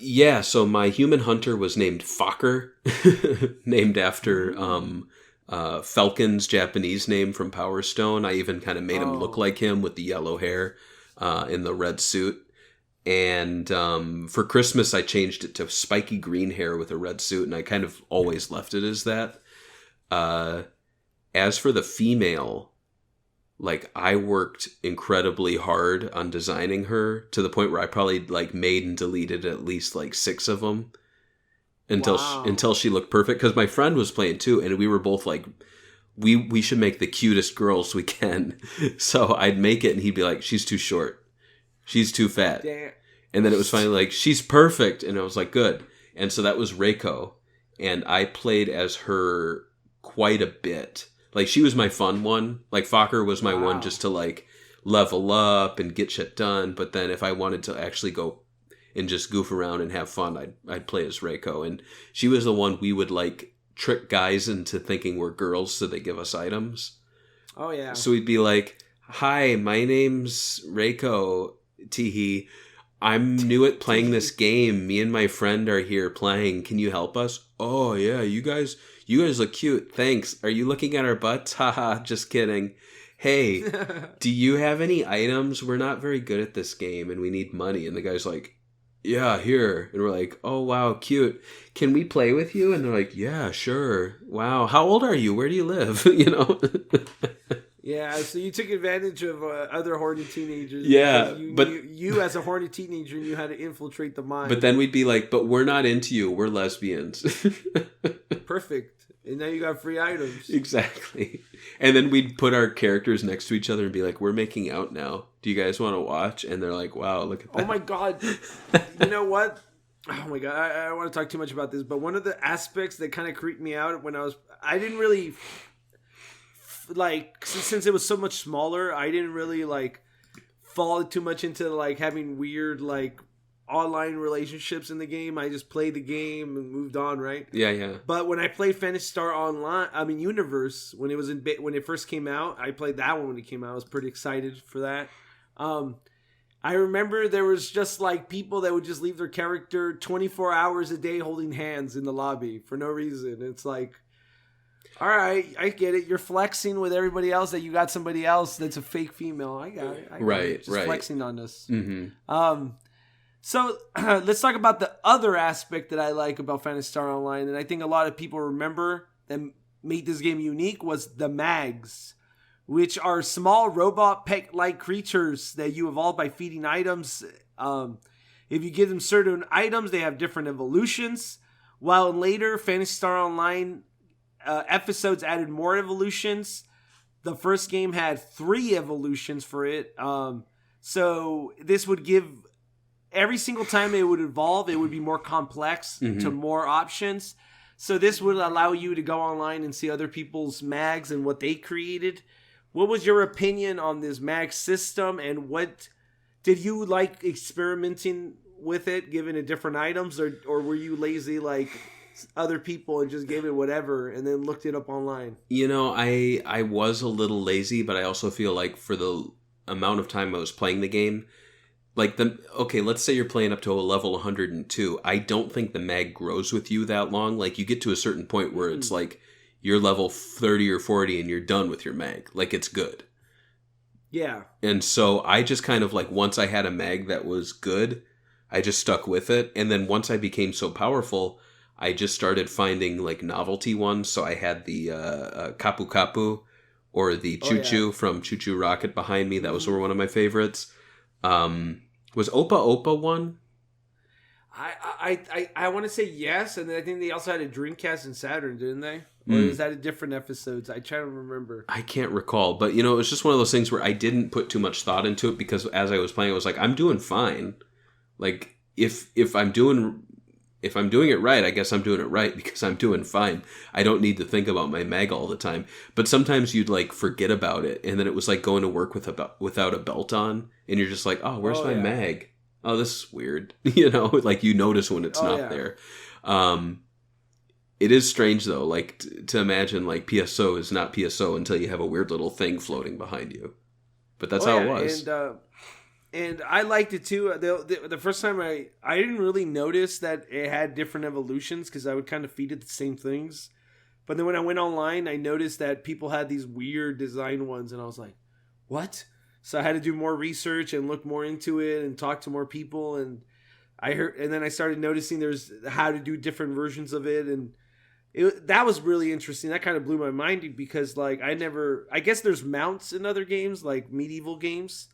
Yeah, so my human hunter was named Fokker, named after Falcon's Japanese name from Power Stone. I even kind of made him look like him with the yellow hair in the red suit. And for Christmas, I changed it to spiky green hair with a red suit, and I kind of always left it as that. As for the female, like I worked incredibly hard on designing her to the point where I probably like made and deleted at least like 6 of them. Until she looked perfect, because my friend was playing too, and we were both like, we should make the cutest girls we can. So I'd make it, and he'd be like, she's too short, she's too fat. Damn. And then it was finally like, she's perfect, and I was like, good. And so that was Reiko, and I played as her quite a bit. Like she was my fun one. Like Fokker was my one just to like level up and get shit done. But then if I wanted to actually go and just goof around and have fun, I'd play as Reiko. And she was the one we would like trick guys into thinking we're girls so they give us items. Oh yeah. So we'd be like, hi, my name's Reiko. Teehee. I'm new at playing this game. Me and my friend are here playing. Can you help us? Oh yeah, you guys look cute. Thanks. Are you looking at our butts? Haha, just kidding. Hey, do you have any items? We're not very good at this game and we need money. And the guy's like, yeah, here. And we're like, oh, wow, cute. Can we play with you? And they're like, yeah, sure. Wow. How old are you? Where do you live? You know? Yeah, so you took advantage of other horny teenagers. Yeah, but you as a horny teenager knew how to infiltrate the mind. But then we'd be like, but we're not into you. We're lesbians. Perfect. And now you got free items. Exactly. And then we'd put our characters next to each other and be like, we're making out now. Do you guys want to watch? And they're like, wow, look at that. Oh my God. You know what? Oh my God. I don't want to talk too much about this, but one of the aspects that kind of creeped me out when I didn't really, like, since it was so much smaller, I didn't really, like, fall too much into like having weird like online relationships in the game. I just played the game and moved on, right? Yeah. But when I played Phantasy Star Online, Universe, when it first came out, I played that one when it came out. I was pretty excited for that. I remember there was just like people that would just leave their character 24 hours a day holding hands in the lobby for no reason. It's like, all right, I get it. You're flexing with everybody else that you got somebody else that's a fake female. I got it. Right. Just flexing on us. Mm-hmm. So let's talk about the other aspect that I like about Phantasy Star Online, and I think a lot of people remember that made this game unique was the mags, which are small robot pet-like creatures that you evolve by feeding items. If you give them certain items, they have different evolutions, while later Phantasy Star Online episodes added more evolutions. The first game had 3 evolutions for it, so this would give... Every single time it would evolve, it would be more complex to more options. So this would allow you to go online and see other people's mags and what they created. What was your opinion on this mag system, and what did you like experimenting with it, giving it different items, or were you lazy like other people and just gave it whatever and then looked it up online? You know, I was a little lazy, but I also feel like for the amount of time I was playing the game, like let's say you're playing up to a level 102. I don't think the mag grows with you that long. Like you get to a certain point where it's like you're level 30 or 40 and you're done with your mag. Like it's good. Yeah. And so I just kind of like, once I had a mag that was good, I just stuck with it. And then once I became so powerful, I just started finding like novelty ones. So I had the Kapu Kapu or the Choo Choo from Choo Choo Rocket behind me. That was one of my favorites. Was Opa Opa one? I want to say yes, and I think they also had a Dreamcast and Saturn, didn't they? Or is that a different episodes? I try to remember. I can't recall, but you know, it was just one of those things where I didn't put too much thought into it because as I was playing, I was like, I'm doing fine. Like if I'm doing it right, I guess I'm doing it right because I'm doing fine. I don't need to think about my mag all the time. But sometimes you'd like forget about it, and then it was like going to work without a belt on, and you're just like, oh, where's my mag? Oh, this is weird. You know, like you notice when it's not there. It is strange though, like to imagine like PSO is not PSO until you have a weird little thing floating behind you. But that's how it was. And I liked it too. The first time I didn't really notice that it had different evolutions because I would kind of feed it the same things. But then when I went online, I noticed that people had these weird design ones, and I was like, what? So I had to do more research and look more into it and talk to more people. And then I started noticing there's how to do different versions of it, and that was really interesting. That kind of blew my mind because like I guess there's mounts in other games like medieval games.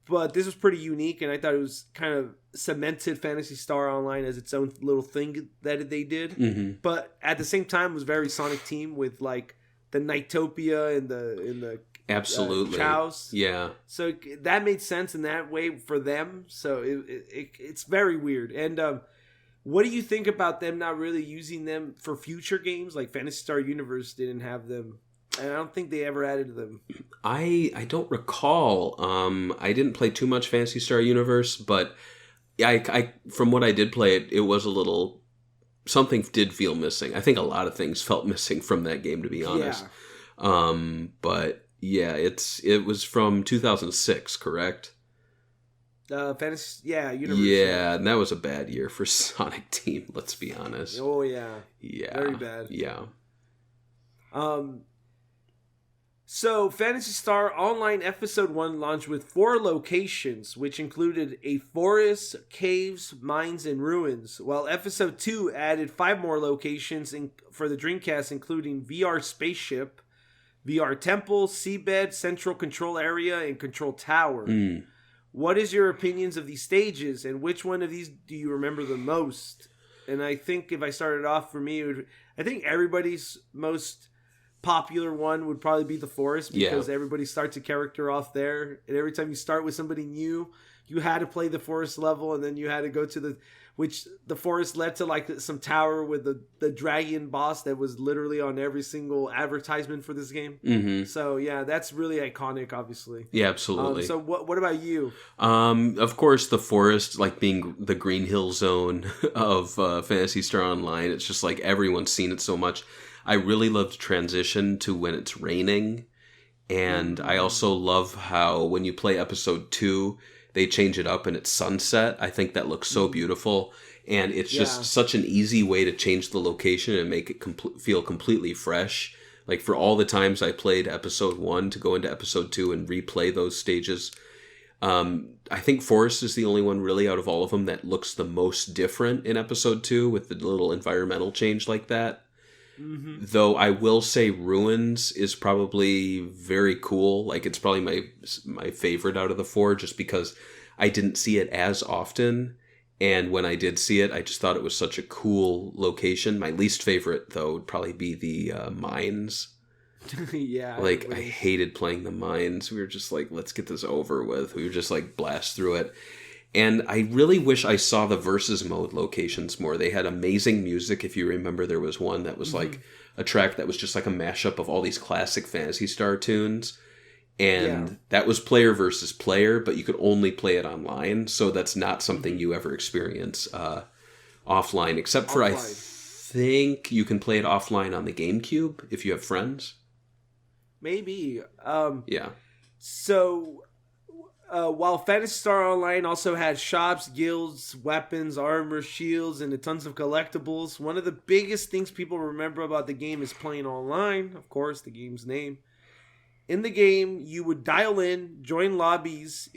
But this was pretty unique, and I thought it was kind of cemented Phantasy Star Online as its own little thing that they did. Mm-hmm. But at the same time, it was very Sonic Team with like the Nightopia and the absolutely Chows. Yeah. So that made sense in that way for them. So it's very weird. And what do you think about them not really using them for future games? Like Phantasy Star Universe didn't have them. And I don't think they ever added them. I don't recall. I didn't play too much Phantasy Star Universe, but I from what I did play, it was a little... Something did feel missing. I think a lot of things felt missing from that game, to be honest. Yeah. But yeah, it was from 2006, correct? Universe. Yeah, and that was a bad year for Sonic Team, let's be honest. Oh, yeah. Yeah. Very bad. Yeah. So, Phantasy Star Online Episode 1 launched with 4 locations, which included a forest, caves, mines, and ruins, while Episode 2 added 5 more locations for the Dreamcast, including VR Spaceship, VR Temple, Seabed, Central Control Area, and Control Tower. What is your opinions of these stages, and which one of these do you remember the most? And I think if I started off for me, I think everybody's most popular one would probably be the forest because everybody starts a character off there, and every time you start with somebody new, you had to play the forest level, and then you had to go to which the forest led to like some tower with the dragon boss that was literally on every single advertisement for this game. Mm-hmm. So yeah, that's really iconic, obviously. Yeah, absolutely. So what about you? Of course, the forest, like being the Green Hill Zone of Phantasy Star Online. It's just like everyone's seen it so much. I really love the transition to when it's raining. And I also love how when you play episode 2, they change it up and it's sunset. I think that looks so beautiful. And it's just such an easy way to change the location and make it feel completely fresh. Like for all the times I played episode 1 to go into episode 2 and replay those stages, I think Forest is the only one really out of all of them that looks the most different in episode 2 with the little environmental change like that. Mm-hmm. Though I will say Ruins is probably very cool. Like it's probably my favorite out of the 4 just because I didn't see it as often. And when I did see it, I just thought it was such a cool location. My least favorite, though, would probably be the mines. Yeah. Like, I hated playing the mines. We were just like, let's get this over with. We would just like blast through it. And I really wish I saw the versus mode locations more. They had amazing music. If you remember, there was one that was like a track that was just like a mashup of all these classic Phantasy Star tunes. And that was player versus player, but you could only play it online. So that's not something you ever experience offline, except for I think you can play it offline on the GameCube if you have friends. Maybe. Yeah. So... while Phantasy Star Online also had shops, guilds, weapons, armor, shields, and tons of collectibles, one of the biggest things people remember about the game is playing online, of course, the game's name. In the game, you would dial in, join lobbies,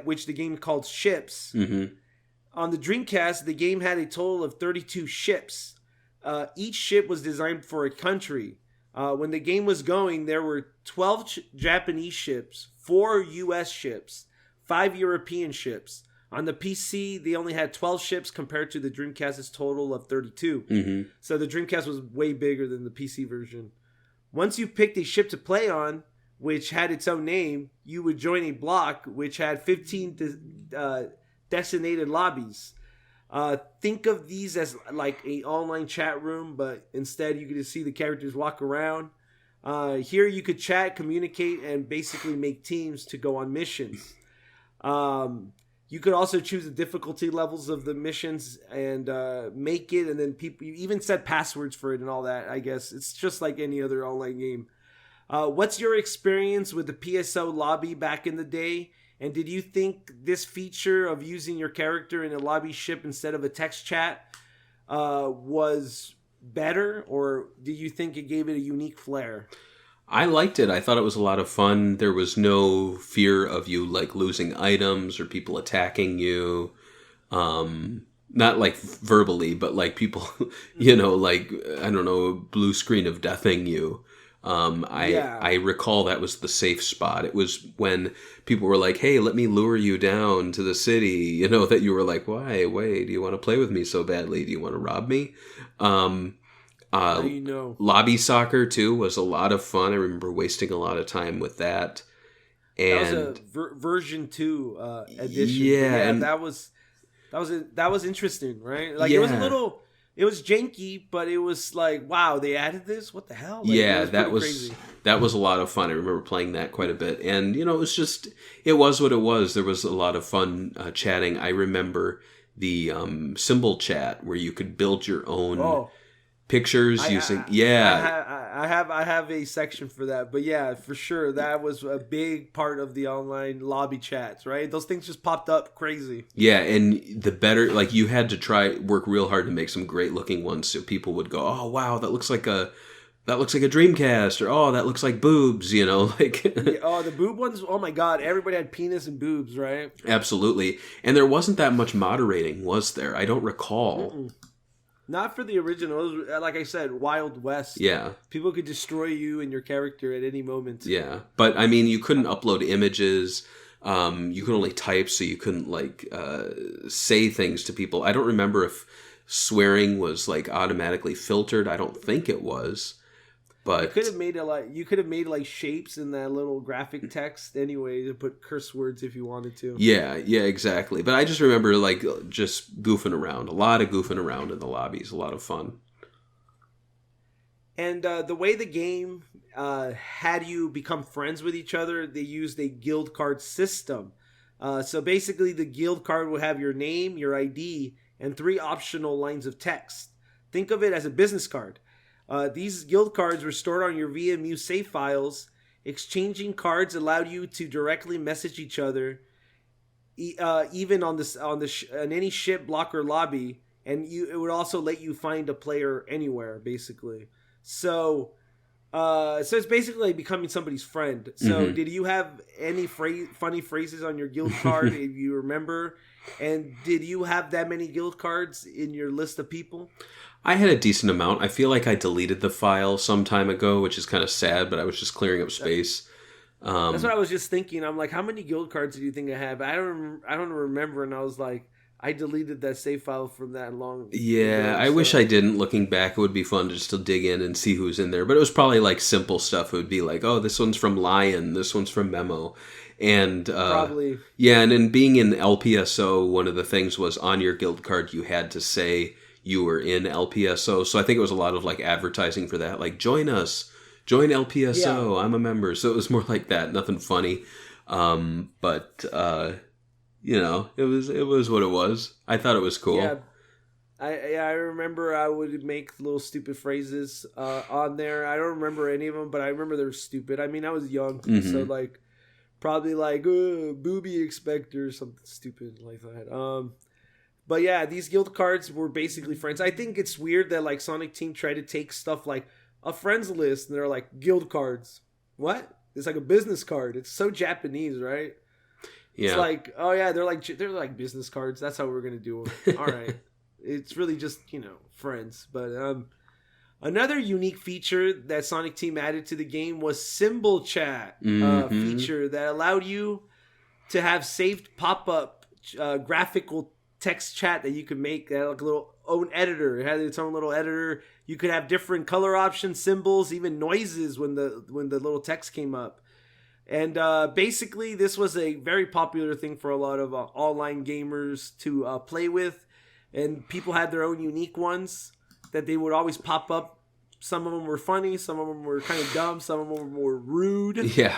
which the game called ships. Mm-hmm. On the Dreamcast, the game had a total of 32 ships. Each ship was designed for a country. When the game was going, there were 12 Japanese ships, 4 US ships, 5 European ships. On the PC, they only had 12 ships compared to the Dreamcast's total of 32. Mm-hmm. So the Dreamcast was way bigger than the PC version. Once you picked a ship to play on, which had its own name, you would join a block which had 15 designated lobbies. Think of these as like an online chat room, but instead you could just see the characters walk around. Here you could chat, communicate, and basically make teams to go on missions. You could also choose the difficulty levels of the missions and make it, and then you even set passwords for it and all that, I guess. It's just like any other online game. What's your experience with the PSO lobby back in the day? And did you think this feature of using your character in a lobby ship instead of a text chat was better? Or did you think it gave it a unique flair? I liked it. I thought it was a lot of fun. There was no fear of you like losing items or people attacking you. Not like verbally, but like people, like, I don't know, blue screen of deathing you. I recall that was the safe spot. It was when people were like, hey, let me lure you down to the city, that you were like, why, wait, do you want to play with me so badly? Do you want to rob me? Lobby soccer too was a lot of fun. I remember wasting a lot of time with that. And that was a version 2 edition. Yeah, and that was interesting, right? Like it was janky, but it was like, wow, they added this? What the hell? Like, that was a lot of fun. I remember playing that quite a bit. And, it was what it was. There was a lot of fun chatting. I remember the symbol chat where you could build your own pictures using... I have a section for that. But yeah, for sure, that was a big part of the online lobby chats, right? Those things just popped up crazy. Yeah, and the better, like, you had to work real hard to make some great looking ones so people would go, oh wow, that looks like a Dreamcast, or oh, that looks like boobs, like the boob ones, oh my god, everybody had penis and boobs, right? Absolutely. And there wasn't that much moderating, was there? I don't recall. Mm-mm. Not for the original. It was, like I said, Wild West. Yeah. People could destroy you and your character at any moment. Yeah. But, I mean, you couldn't upload images. You could only type, so you couldn't, say things to people. I don't remember if swearing was, automatically filtered. I don't think it was. But you could have made like shapes in that little graphic text anyway to put curse words if you wanted to. Yeah, exactly. But I just remember like just goofing around, a lot of goofing around in the lobbies, a lot of fun. And the way the game had you become friends with each other, they used a guild card system. So basically, the guild card will have your name, your ID, and 3 optional lines of text. Think of it as a business card. These guild cards were stored on your VMU save files. Exchanging cards allowed you to directly message each other, even on any ship, block, or lobby, and it would also let you find a player anywhere, basically. So it's basically like becoming somebody's friend. So did you have any funny phrases on your guild card if you remember? And did you have that many guild cards in your list of people? I had a decent amount. I feel like I deleted the file some time ago, which is kind of sad, but I was just clearing up space. That's what I was just thinking. I'm like, how many guild cards do you think I have? I don't remember, and I was like, I deleted that save file from that long. Yeah, ago, I wish I didn't. Looking back, it would be fun to just to dig in and see who's in there. But it was probably like simple stuff. It would be like, oh, this one's from Lion, this one's from Memo. And probably. Yeah, and in being in LPSO, one of the things was on your guild card you had to say you were in LPSO. So I think it was a lot of like advertising for that, like join us, join LPSO, yeah. I'm a member. So it was more like that, nothing funny. But you know, it was what it was. I thought it was cool. Yeah. I remember I would make little stupid phrases on there. I don't remember any of them, but I remember they were stupid. I mean, I was young, so like probably like booby expector or something stupid like that. But yeah, these guild cards were basically friends. I think it's weird that like Sonic Team tried to take stuff like a friends list and they're like guild cards. What? It's like a business card. It's so Japanese, right? Yeah. It's like, oh yeah, they're like business cards. That's how we're gonna do them. All right. It's really just, friends. But another unique feature that Sonic Team added to the game was symbol chat feature that allowed you to have saved pop-up graphical text chat that you could make. That had like a little own editor. It had its own little editor. You could have different color options, symbols, even noises when the little text came up. And basically, this was a very popular thing for a lot of online gamers to play with. And people had their own unique ones that they would always pop up. Some of them were funny. Some of them were kind of dumb. Some of them were rude. Yeah.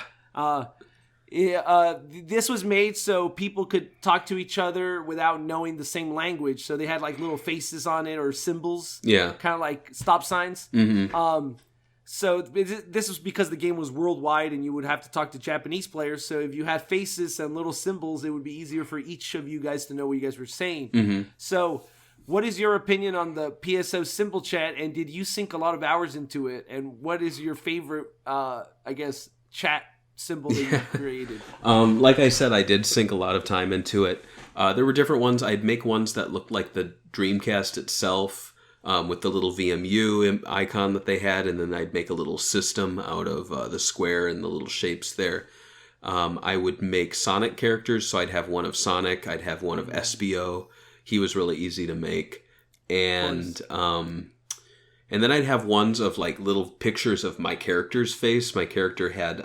This was made so people could talk to each other without knowing the same language. So they had like little faces on it or symbols. Yeah. Kind of like stop signs. So this was because the game was worldwide and you would have to talk to Japanese players. So if you had faces and little symbols, it would be easier for each of you guys to know what you guys were saying. So what is your opinion on the PSO symbol chat? And did you sink a lot of hours into it? And what is your favorite, chat symbol that you created? Like I said, I did sink a lot of time into it. There were different ones. I'd make ones that looked like the Dreamcast itself. With the little VMU icon that they had, and then I'd make a little system out of the square and the little shapes there. I would make Sonic characters, so I'd have one of Sonic, I'd have one of SBO. He was really easy to make. And then I'd have ones of like little pictures of my character's face. My character had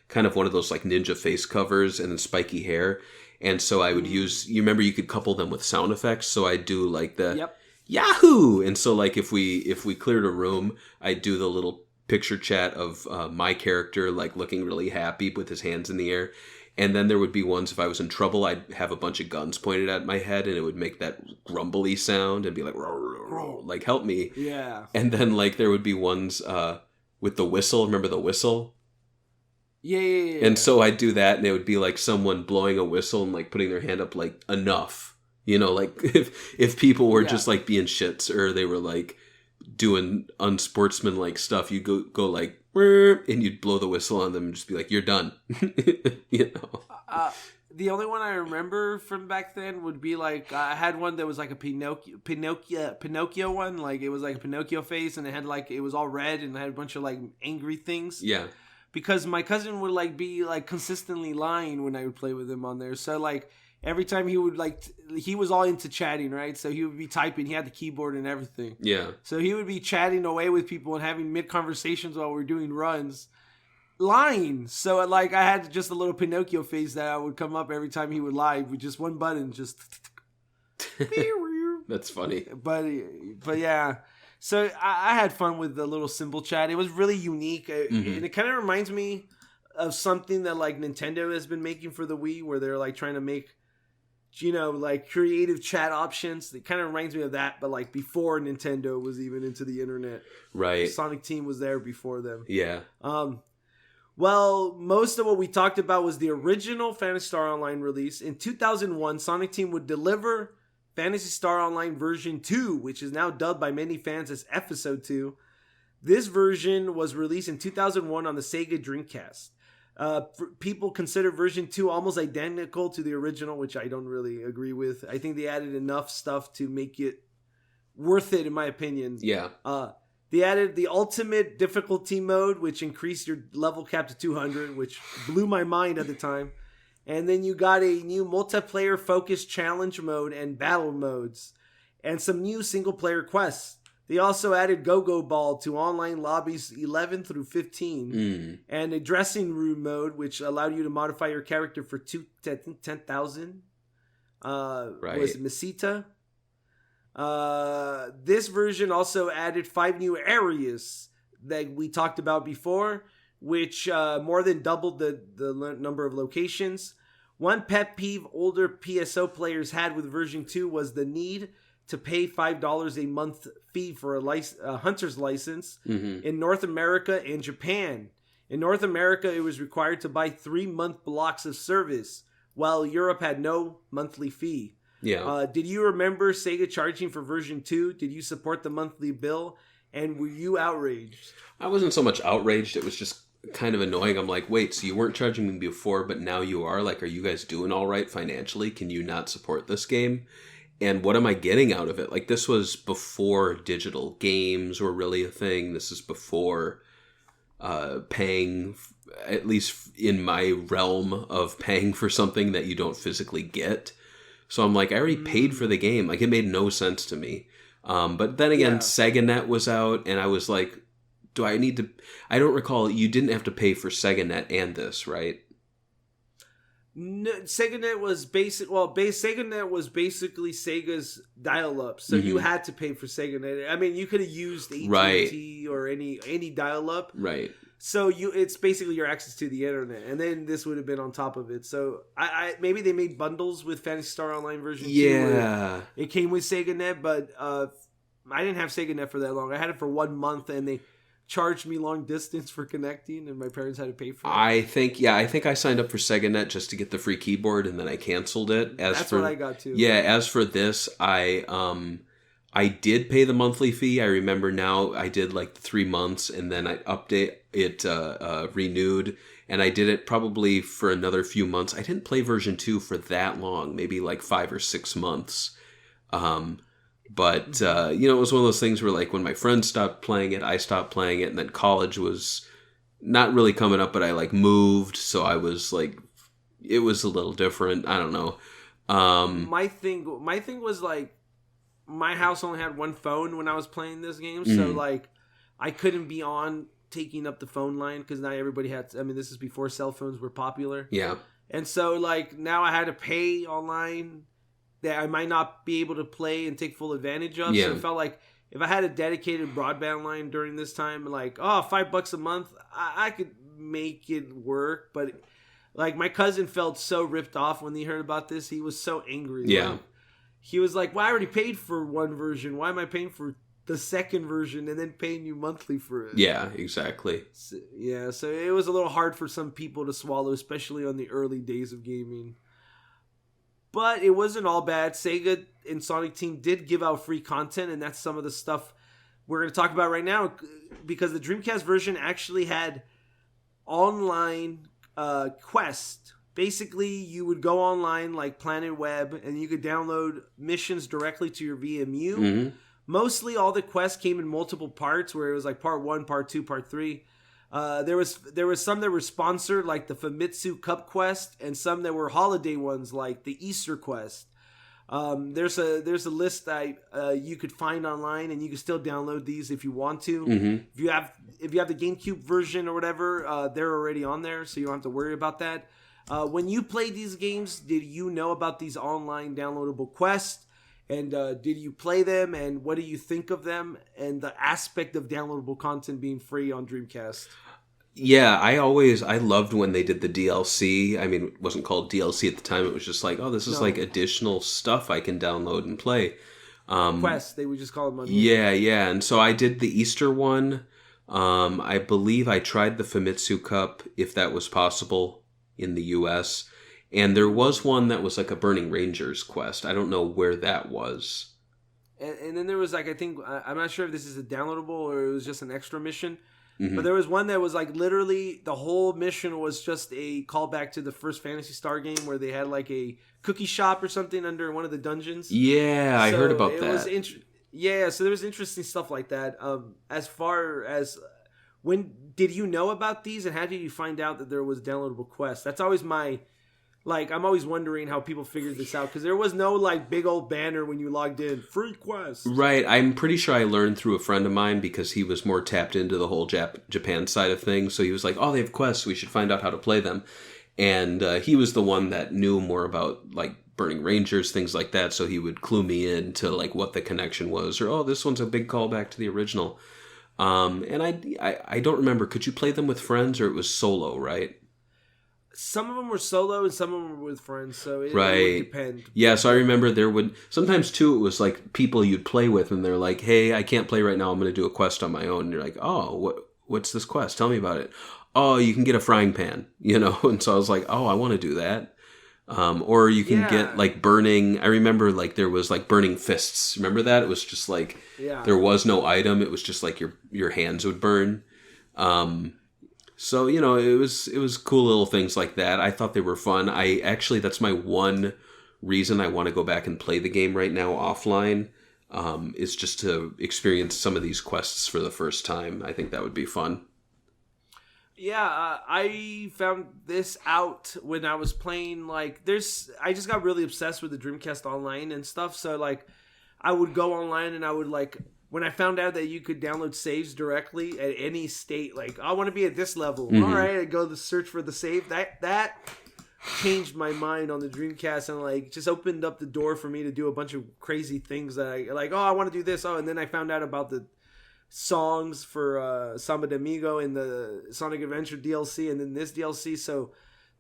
kind of one of those like ninja face covers and then spiky hair. And so I would use, you remember you could couple them with sound effects, so I'd do like the Yahoo! And so like if we cleared a room, I'd do the little picture chat of my character like looking really happy with his hands in the air. And then there would be ones if I was in trouble, I'd have a bunch of guns pointed at my head and it would make that grumbly sound and be like, row, row, row, like help me. Yeah. And then like there would be ones with the whistle. Remember the whistle? Yeah. And so I'd do that and it would be like someone blowing a whistle and like putting their hand up like enough. You know, like if people were just like being shits or they were like doing unsportsmanlike stuff, you go like, and you'd blow the whistle on them and just be like, you're done. You know? The only one I remember from back then would be like, I had one that was like a Pinocchio one. Like it was like a Pinocchio face and it had like, it was all red and it had a bunch of like angry things. Yeah. Because my cousin would like be like consistently lying when I would play with him on there. So like, every time he would he was all into chatting, right? So he would be typing. He had the keyboard and everything. Yeah. So he would be chatting away with people and having mid conversations while we were doing runs, lying. So I had just a little Pinocchio face that I would come up every time he would lie with just one button, just. That's funny. But yeah. So I had fun with the little symbol chat. It was really unique, and it kind of reminds me of something that Nintendo has been making for the Wii, where they're trying to make, creative chat options. It kind of reminds me of that, but before Nintendo was even into the internet. Right. Sonic Team was there before them. Yeah. Well, most of what we talked about was the original Phantasy Star Online release. In 2001, Sonic Team would deliver Phantasy Star Online version 2, which is now dubbed by many fans as Episode 2. This version was released in 2001 on the Sega Dreamcast. People consider version 2 almost identical to the original, which I don't really agree with. I think they added enough stuff to make it worth it, in my opinion. Yeah. They added the ultimate difficulty mode, which increased your level cap to 200, which blew my mind at the time. And then you got a new multiplayer-focused challenge mode and battle modes, and some new single-player quests. They also added Go-Go Ball to online lobbies 11 through 15, and a dressing room mode, which allowed you to modify your character for 10,000. Right. Was it Mesita? This version also added 5 new areas that we talked about before, which more than doubled the number of locations. One pet peeve older PSO players had with version 2 was the need to pay $5 a month fee for a hunter's license in North America and Japan. In North America, it was required to buy 3-month blocks of service, while Europe had no monthly fee. Yeah. Did you remember Sega charging for version 2? Did you support the monthly bill? And were you outraged? I wasn't so much outraged. It was just kind of annoying. I'm like, wait, so you weren't charging me before, but now you are? Are you guys doing all right financially? Can you not support this game? And what am I getting out of it? This was before digital games were really a thing. This is before paying, at least in my realm of paying for something that you don't physically get. So I'm like, I already paid for the game. It made no sense to me. But then again, SegaNet was out, and I was like, do I need to... I don't recall, you didn't have to pay for SegaNet and this, right? No, SegaNet was SegaNet was basically Sega's dial-up, so you had to pay for SegaNet. I mean, you could have used AT&T or any dial-up. Right. So it's basically your access to the internet, and then this would have been on top of it. So I maybe they made bundles with Phantasy Star Online version 2. Yeah. It came with SegaNet, but I didn't have SegaNet for that long. I had it for 1 month, and they charged me long distance for connecting, and my parents had to pay for it. I think I signed up for SegaNet just to get the free keyboard, and then I canceled it. That's what I got too. Yeah, as for this, I did pay the monthly fee. I remember now I did the 3 months, and then I renewed, and I did it probably for another few months. I didn't play version 2 for that long, maybe 5 or 6 months. But, it was one of those things where, when my friends stopped playing it, I stopped playing it, and then college was not really coming up, but I, moved, so I was, it was a little different. I don't know. My thing was, my house only had one phone when I was playing this game, so, I couldn't be on taking up the phone line, because not everybody had... this is before cell phones were popular. Yeah. And so, now I had to pay online... that I might not be able to play and take full advantage of. Yeah. So it felt like if I had a dedicated broadband line during this time, $5 a month, I could make it work. But my cousin felt so ripped off when he heard about this. He was so angry. Yeah. He was like, well, I already paid for one version. Why am I paying for the second version and then paying you monthly for it? Yeah, exactly. So it was a little hard for some people to swallow, especially on the early days of gaming. But it wasn't all bad. Sega and Sonic Team did give out free content, and that's some of the stuff we're going to talk about right now, because the Dreamcast version actually had online quest. Basically, you would go online like Planet Web, and you could download missions directly to your VMU. Mostly all the quests came in multiple parts, where it was part 1, part 2, part 3. There was some that were sponsored, like the Famitsu Cup Quest, and some that were holiday ones, like the Easter Quest. There's a list that you could find online, and you can still download these if you want to. Mm-hmm. If you have the GameCube version or whatever, they're already on there, so you don't have to worry about that. When you played these games, did you know about these online downloadable quests? And did you play them? And what do you think of them? And the aspect of downloadable content being free on Dreamcast? Yeah, I loved when they did the DLC. I mean, it wasn't called DLC at the time. It was just like, oh, this is like additional stuff I can download and play. Quests, they would just call them on here. Yeah. And so I did the Easter one. I believe I tried the Famitsu Cup, if that was possible, in the US. And there was one that was like a Burning Rangers quest. I don't know where that was. And then there was like, I think, I'm not sure if this is a downloadable or it was just an extra mission. Mm-hmm. But there was one that was like literally the whole mission was just a callback to the first Phantasy Star game where they had like a cookie shop or something under one of the dungeons. Yeah, I heard about that. So there was interesting stuff like that. As far as when did you know about these and how did you find out that there was downloadable quests? That's always my... Like, I'm always wondering how people figured this out because there was no, like, big old banner when you logged in. Free quests. Right. I'm pretty sure I learned through a friend of mine because he was more tapped into the whole Japan side of things. So he was like, oh, they have quests. We should find out how to play them. And he was the one that knew more about, like, Burning Rangers, things like that. So he would clue me in to, like, what the connection was. Or, oh, this one's a big callback to the original. And I don't remember. Could you play them with friends or it was solo, right? Some of them were solo and some of them were with friends, so it right. would depend. Yeah, so I remember there would... Sometimes, too, it was like people you'd play with and they're like, hey, I can't play right now, I'm going to do a quest on my own. And you're like, oh, what's this quest? Tell me about it. Oh, you can get a frying pan, you know? And so I was like, oh, I want to do that. Or you can get, like, burning... I remember, like, there was, like, burning fists. Remember that? It was just, like... Yeah. There was no item. It was just, like, your hands would burn. So, you know, it was cool little things like that. I thought they were fun. That's my one reason I want to go back and play the game right now offline, is just to experience some of these quests for the first time. I think that would be fun. Yeah, I found this out when I was playing, like, I just got really obsessed with the Dreamcast Online and stuff, so, like, I would go online and I would, like... When I found out that you could download saves directly at any state, like, I want to be at this level. Mm-hmm. All right, I go to search for the save. That changed my mind on the Dreamcast and, like, just opened up the door for me to do a bunch of crazy things that I, like, oh, I want to do this. Oh, and then I found out about the songs for Samba de Amigo and the Sonic Adventure DLC and then this DLC. So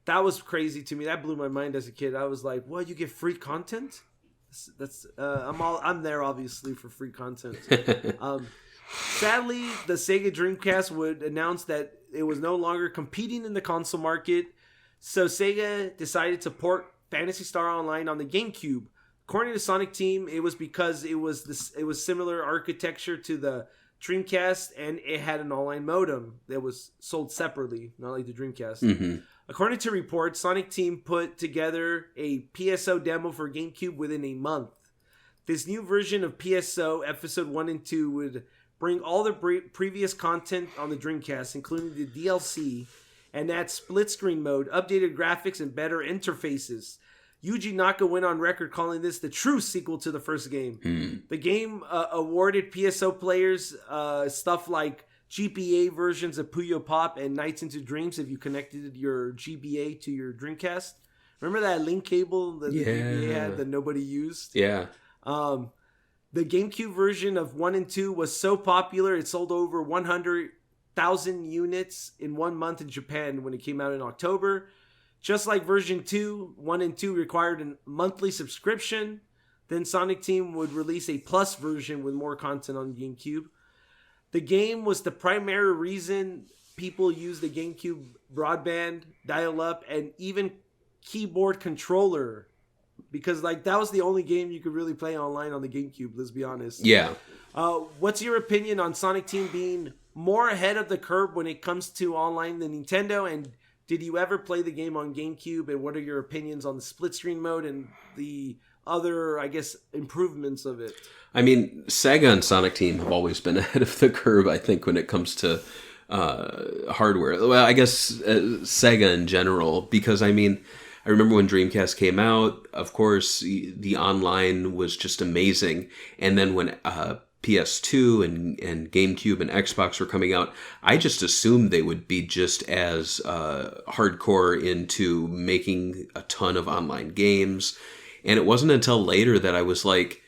that was crazy to me. That blew my mind as a kid. I was like, what, you get free content? That's I'm there obviously for free content. Sadly, the Sega Dreamcast would announce that it was no longer competing in the console market, so Sega decided to port Phantasy Star Online on the GameCube. According to Sonic Team, it was because it was similar architecture to the Dreamcast and it had an online modem that was sold separately, not like the Dreamcast. Mm-hmm. According to reports, Sonic Team put together a PSO demo for GameCube within a month. This new version of PSO, Episode 1 and 2, would bring all the previous content on the Dreamcast, including the DLC, and add split-screen mode, updated graphics, and better interfaces. Yuji Naka went on record calling this the true sequel to the first game. The game awarded PSO players stuff like GBA versions of Puyo Pop and Nights into Dreams if you connected your GBA to your Dreamcast. Remember that link cable that the GBA had that nobody used? Yeah. The GameCube version of 1 and 2 was so popular it sold over 100,000 units in 1 month in Japan when it came out in October. Just like version 2, 1 and 2 required a monthly subscription. Then Sonic Team would release a plus version with more content on GameCube. The game was the primary reason people used the GameCube broadband, dial-up, and even keyboard controller. Because, like, that was the only game you could really play online on the GameCube, let's be honest. Yeah. What's your opinion on Sonic Team being more ahead of the curve when it comes to online than Nintendo? And did you ever play the game on GameCube? And what are your opinions on the split-screen mode and the other, I guess, improvements of it? I mean, Sega and Sonic Team have always been ahead of the curve, I think, when it comes to hardware. Well, I guess Sega in general, because I mean, I remember when Dreamcast came out, of course, the online was just amazing. And then when PS2 and GameCube and Xbox were coming out, I just assumed they would be just as hardcore into making a ton of online games. And it wasn't until later that I was like,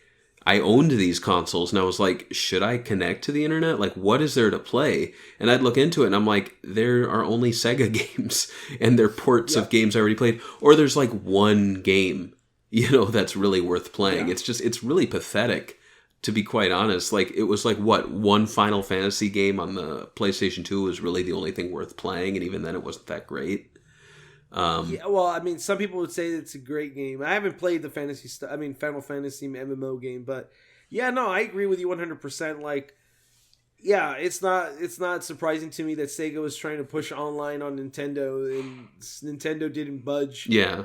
I owned these consoles and I was like, should I connect to the internet? Like, what is there to play? And I'd look into it and I'm like, there are only Sega games and they're ports of games I already played. Or there's like one game, that's really worth playing. Yeah. It's really pathetic, to be quite honest. Like, it was like, one Final Fantasy game on the PlayStation 2 was really the only thing worth playing. And even then it wasn't that great. Well, I mean, some people would say it's a great game. I haven't played the Final Fantasy MMO game, but yeah, no, I agree with you 100%. Like, yeah, it's not surprising to me that Sega was trying to push online on Nintendo, and Nintendo didn't budge. Yeah.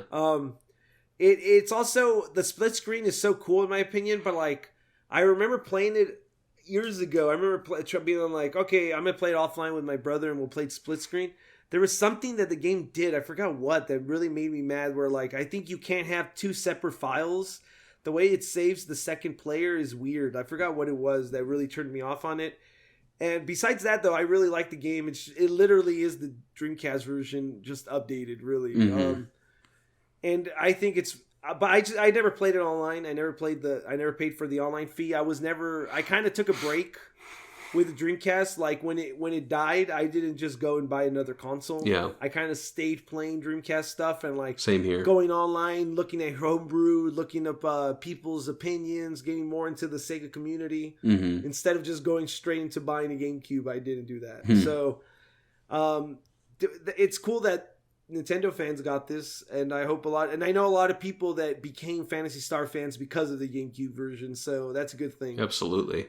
It's also, the split screen is so cool in my opinion, but like, I remember playing it years ago. I remember being like, okay, I'm gonna play it offline with my brother, and we'll play split screen. There was something that the game did, I forgot what, that really made me mad, where like, I think you can't have two separate files. The way it saves the second player is weird. I forgot what it was that really turned me off on it. And besides that, though, I really like the game. It literally is the Dreamcast version, just updated, really. Mm-hmm. And I think it's, but I never played it online. I never paid for the online fee. I kind of took a break with the Dreamcast. Like when it died, I didn't just go and buy another console. Yeah. I kind of stayed playing Dreamcast stuff and like same here. Going online, looking at homebrew, looking up people's opinions, getting more into the Sega community. Mm-hmm. Instead of just going straight into buying a GameCube, I didn't do that. So it's cool that Nintendo fans got this, and I know a lot of people that became Phantasy Star fans because of the GameCube version, so that's a good thing. Absolutely.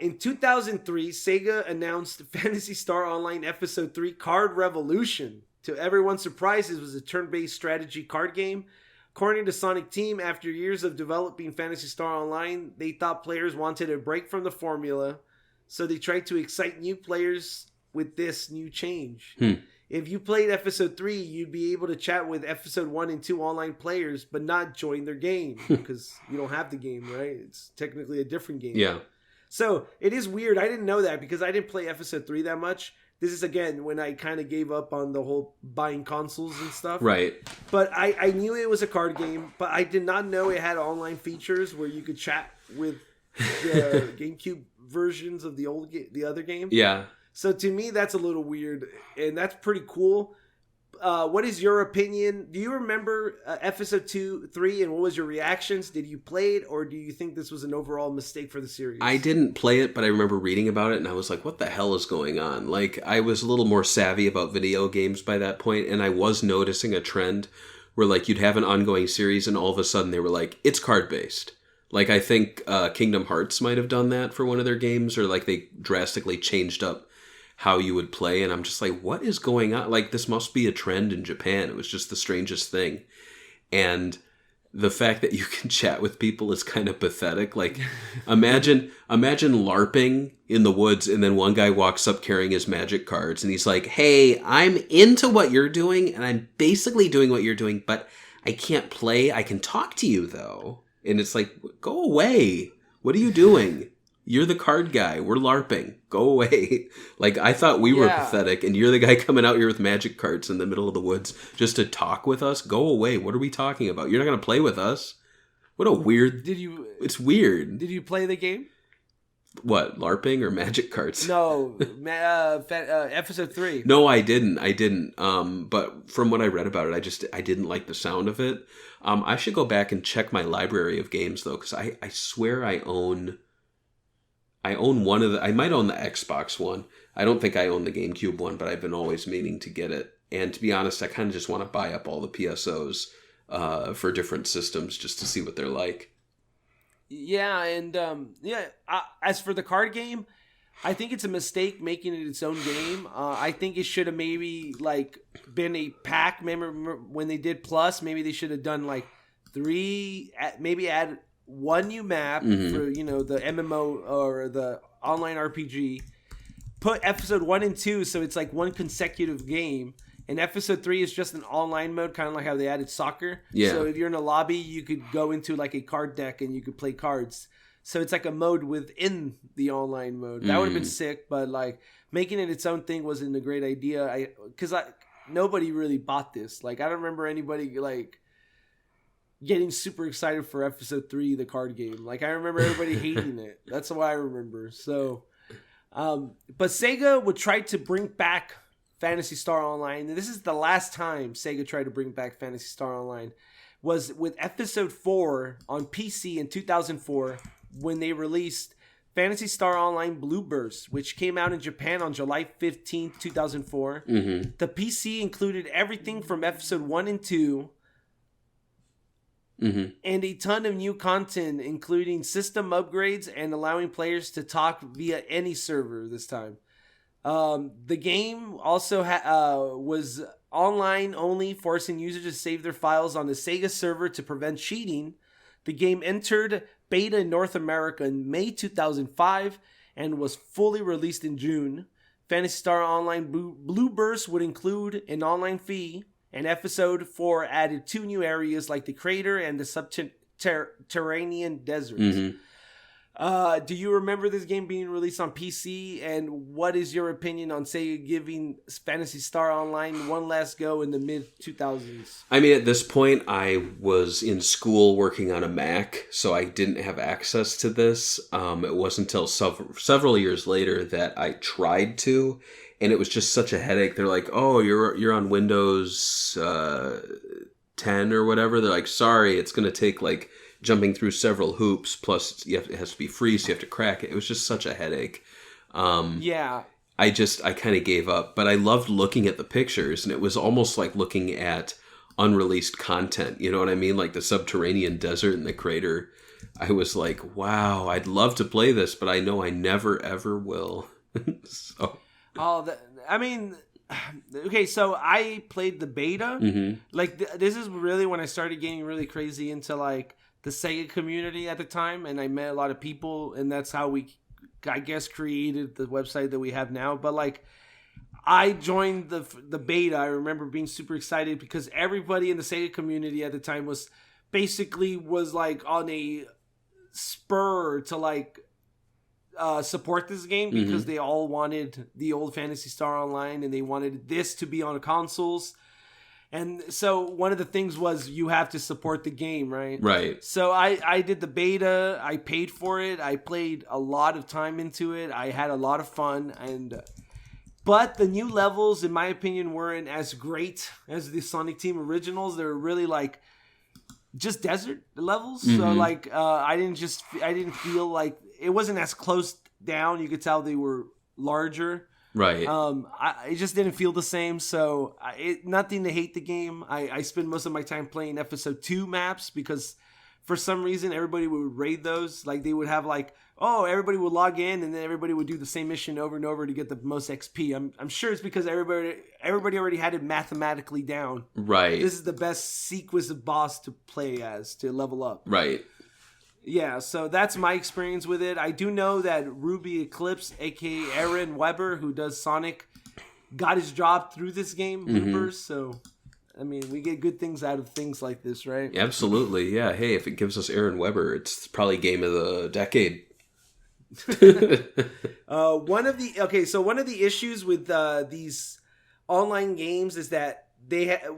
In 2003, Sega announced Phantasy Star Online Episode 3 Card Revolution. To everyone's surprise, it was a turn-based strategy card game. According to Sonic Team, after years of developing Phantasy Star Online, they thought players wanted a break from the formula, so they tried to excite new players with this new change. If you played Episode 3, you'd be able to chat with Episode 1 and 2 online players, but not join their game, because you don't have the game, right? It's technically a different game. Yeah. So, it is weird. I didn't know that because I didn't play Episode 3 that much. This is, again, when I kind of gave up on the whole buying consoles and stuff. Right. But I knew it was a card game, but I did not know it had online features where you could chat with the GameCube versions of the other game. Yeah. So, to me, that's a little weird, and that's pretty cool. What is your opinion? Do you remember Episode 2, 3, and what was your reactions? Did you play it, or do you think this was an overall mistake for the series? I didn't play it, but I remember reading about it, and I was like, what the hell is going on? Like, I was a little more savvy about video games by that point, and I was noticing a trend where, like, you'd have an ongoing series, and all of a sudden they were like, it's card-based. Like, I think Kingdom Hearts might have done that for one of their games, or, like, they drastically changed up how you would play, and I'm just like, what is going on? Like, this must be a trend in Japan. It was just the strangest thing. And the fact that you can chat with people is kind of pathetic. Like, imagine LARPing in the woods, and then one guy walks up carrying his magic cards, and he's like, hey, I'm into what you're doing, and I'm basically doing what you're doing, but I can't play. I can talk to you, though. And it's like, go away. What are you doing? You're the card guy. We're LARPing. Go away. Like, I thought we were pathetic, and you're the guy coming out here with magic cards in the middle of the woods just to talk with us? Go away. What are we talking about? You're not going to play with us? What a weird... It's weird. Did you play the game? What, LARPing or magic cards? No, Episode 3. No, I didn't. But from what I read about it, I didn't like the sound of it. I should go back and check my library of games, though, because I swear I own one of the... I might own the Xbox one. I don't think I own the GameCube one, but I've been always meaning to get it. And to be honest, I kind of just want to buy up all the PSOs for different systems just to see what they're like. Yeah, and as for the card game, I think it's a mistake making it its own game. I think it should have maybe like been a pack. Remember when they did Plus? Maybe they should have done like 3, maybe add one new map for, the MMO or the online RPG. put episode 1 and 2, so it's like one consecutive game. And episode 3 is just an online mode, kind of like how they added soccer. Yeah. So if you're in a lobby, you could go into like a card deck and you could play cards. So it's like a mode within the online mode. That would have been sick, but like making it its own thing wasn't a great idea. Because nobody really bought this. Like I don't remember anybody like getting super excited for episode 3, the card game. Like I remember everybody hating it. That's what I remember. So, but Sega would try to bring back Phantasy Star Online. And this is the last time Sega tried to bring back Phantasy Star Online. Was with episode 4 on PC in 2004 when they released Phantasy Star Online Blue Burst, which came out in Japan on July 15th, 2004. Mm-hmm. The PC included everything from episode 1 and 2 and a ton of new content, including system upgrades and allowing players to talk via any server this time. The game also was online only, forcing users to save their files on the Sega server to prevent cheating. The game entered beta in North America in May 2005 and was fully released in June. Phantasy Star Online Blue Burst would include an online fee, and episode 4 added 2 new areas like the crater and the subterranean deserts. Mm-hmm. Do you remember this game being released on PC? And what is your opinion on Sega giving Phantasy Star Online one last go in the mid-2000s? I mean, at this point, I was in school working on a Mac, so I didn't have access to this. It wasn't until several years later that I tried to, and it was just such a headache. They're like, oh, you're on Windows 10 or whatever. They're like, sorry, it's going to take like jumping through several hoops, plus it has to be free, so you have to crack it. It was just such a headache. Yeah. I kind of gave up, but I loved looking at the pictures, and it was almost like looking at unreleased content. You know what I mean? Like the subterranean desert and the crater. I was like, wow, I'd love to play this, but I know I never, ever will. So. Okay, so I played the beta. Mm-hmm. Like, this is really when I started getting really crazy into, like, the Sega community at the time, and I met a lot of people, and that's how we, I guess, created the website that we have now. But, like, I joined the beta. I remember being super excited because everybody in the Sega community at the time was like, on a spur to, like, support this game because they all wanted the old Phantasy Star Online and they wanted this to be on consoles. And so one of the things was you have to support the game, right? Right. So I did the beta. I paid for it. I played a lot of time into it. I had a lot of fun. But the new levels, in my opinion, weren't as great as the Sonic Team originals. They were really like just desert levels. So like I didn't feel like it wasn't as close down. You could tell they were larger. Right. It just didn't feel the same. So nothing to hate the game. I spend most of my time playing episode 2 maps because for some reason everybody would raid those. Like they would have like, oh, everybody would log in and then everybody would do the same mission over and over to get the most XP. I'm sure it's because everybody already had it mathematically down. Right. This is the best sequence of boss to play as, to level up. Right. Yeah, so that's my experience with it. I do know that Ruby Eclipse, a.k.a. Aaron Weber, who does Sonic, got his job through this game, Bloopers. So, I mean, we get good things out of things like this, right? Absolutely, yeah. Hey, if it gives us Aaron Weber, it's probably game of the decade. One of the issues with these online games is that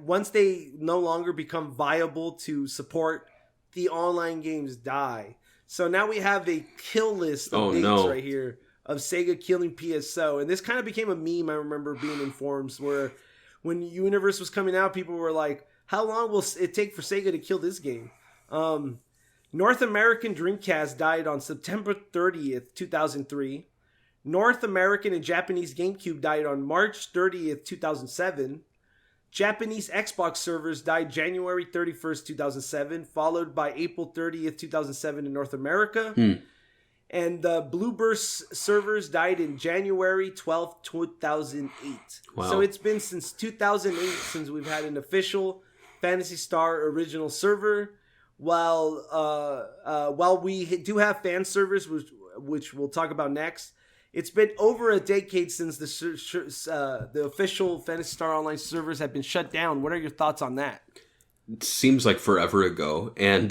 once they no longer become viable to support, the online games die. So now we have a kill list of dates right here of Sega killing PSO. And this kind of became a meme, I remember being in forums where when Universe was coming out, people were like, how long will it take for Sega to kill this game? North American Dreamcast died on September 30th, 2003. North American and Japanese GameCube died on March 30th, 2007. Japanese Xbox servers died January 31st, 2007, followed by April 30th, 2007 in North America. And the Blue Burst servers died in January 12th, 2008. Wow. So it's been since 2008 since we've had an official Phantasy Star original server. While we do have fan servers, which we'll talk about next, It's been over a decade since the official Phantasy Star Online servers have been shut down. What are your thoughts on that? It seems like forever ago, and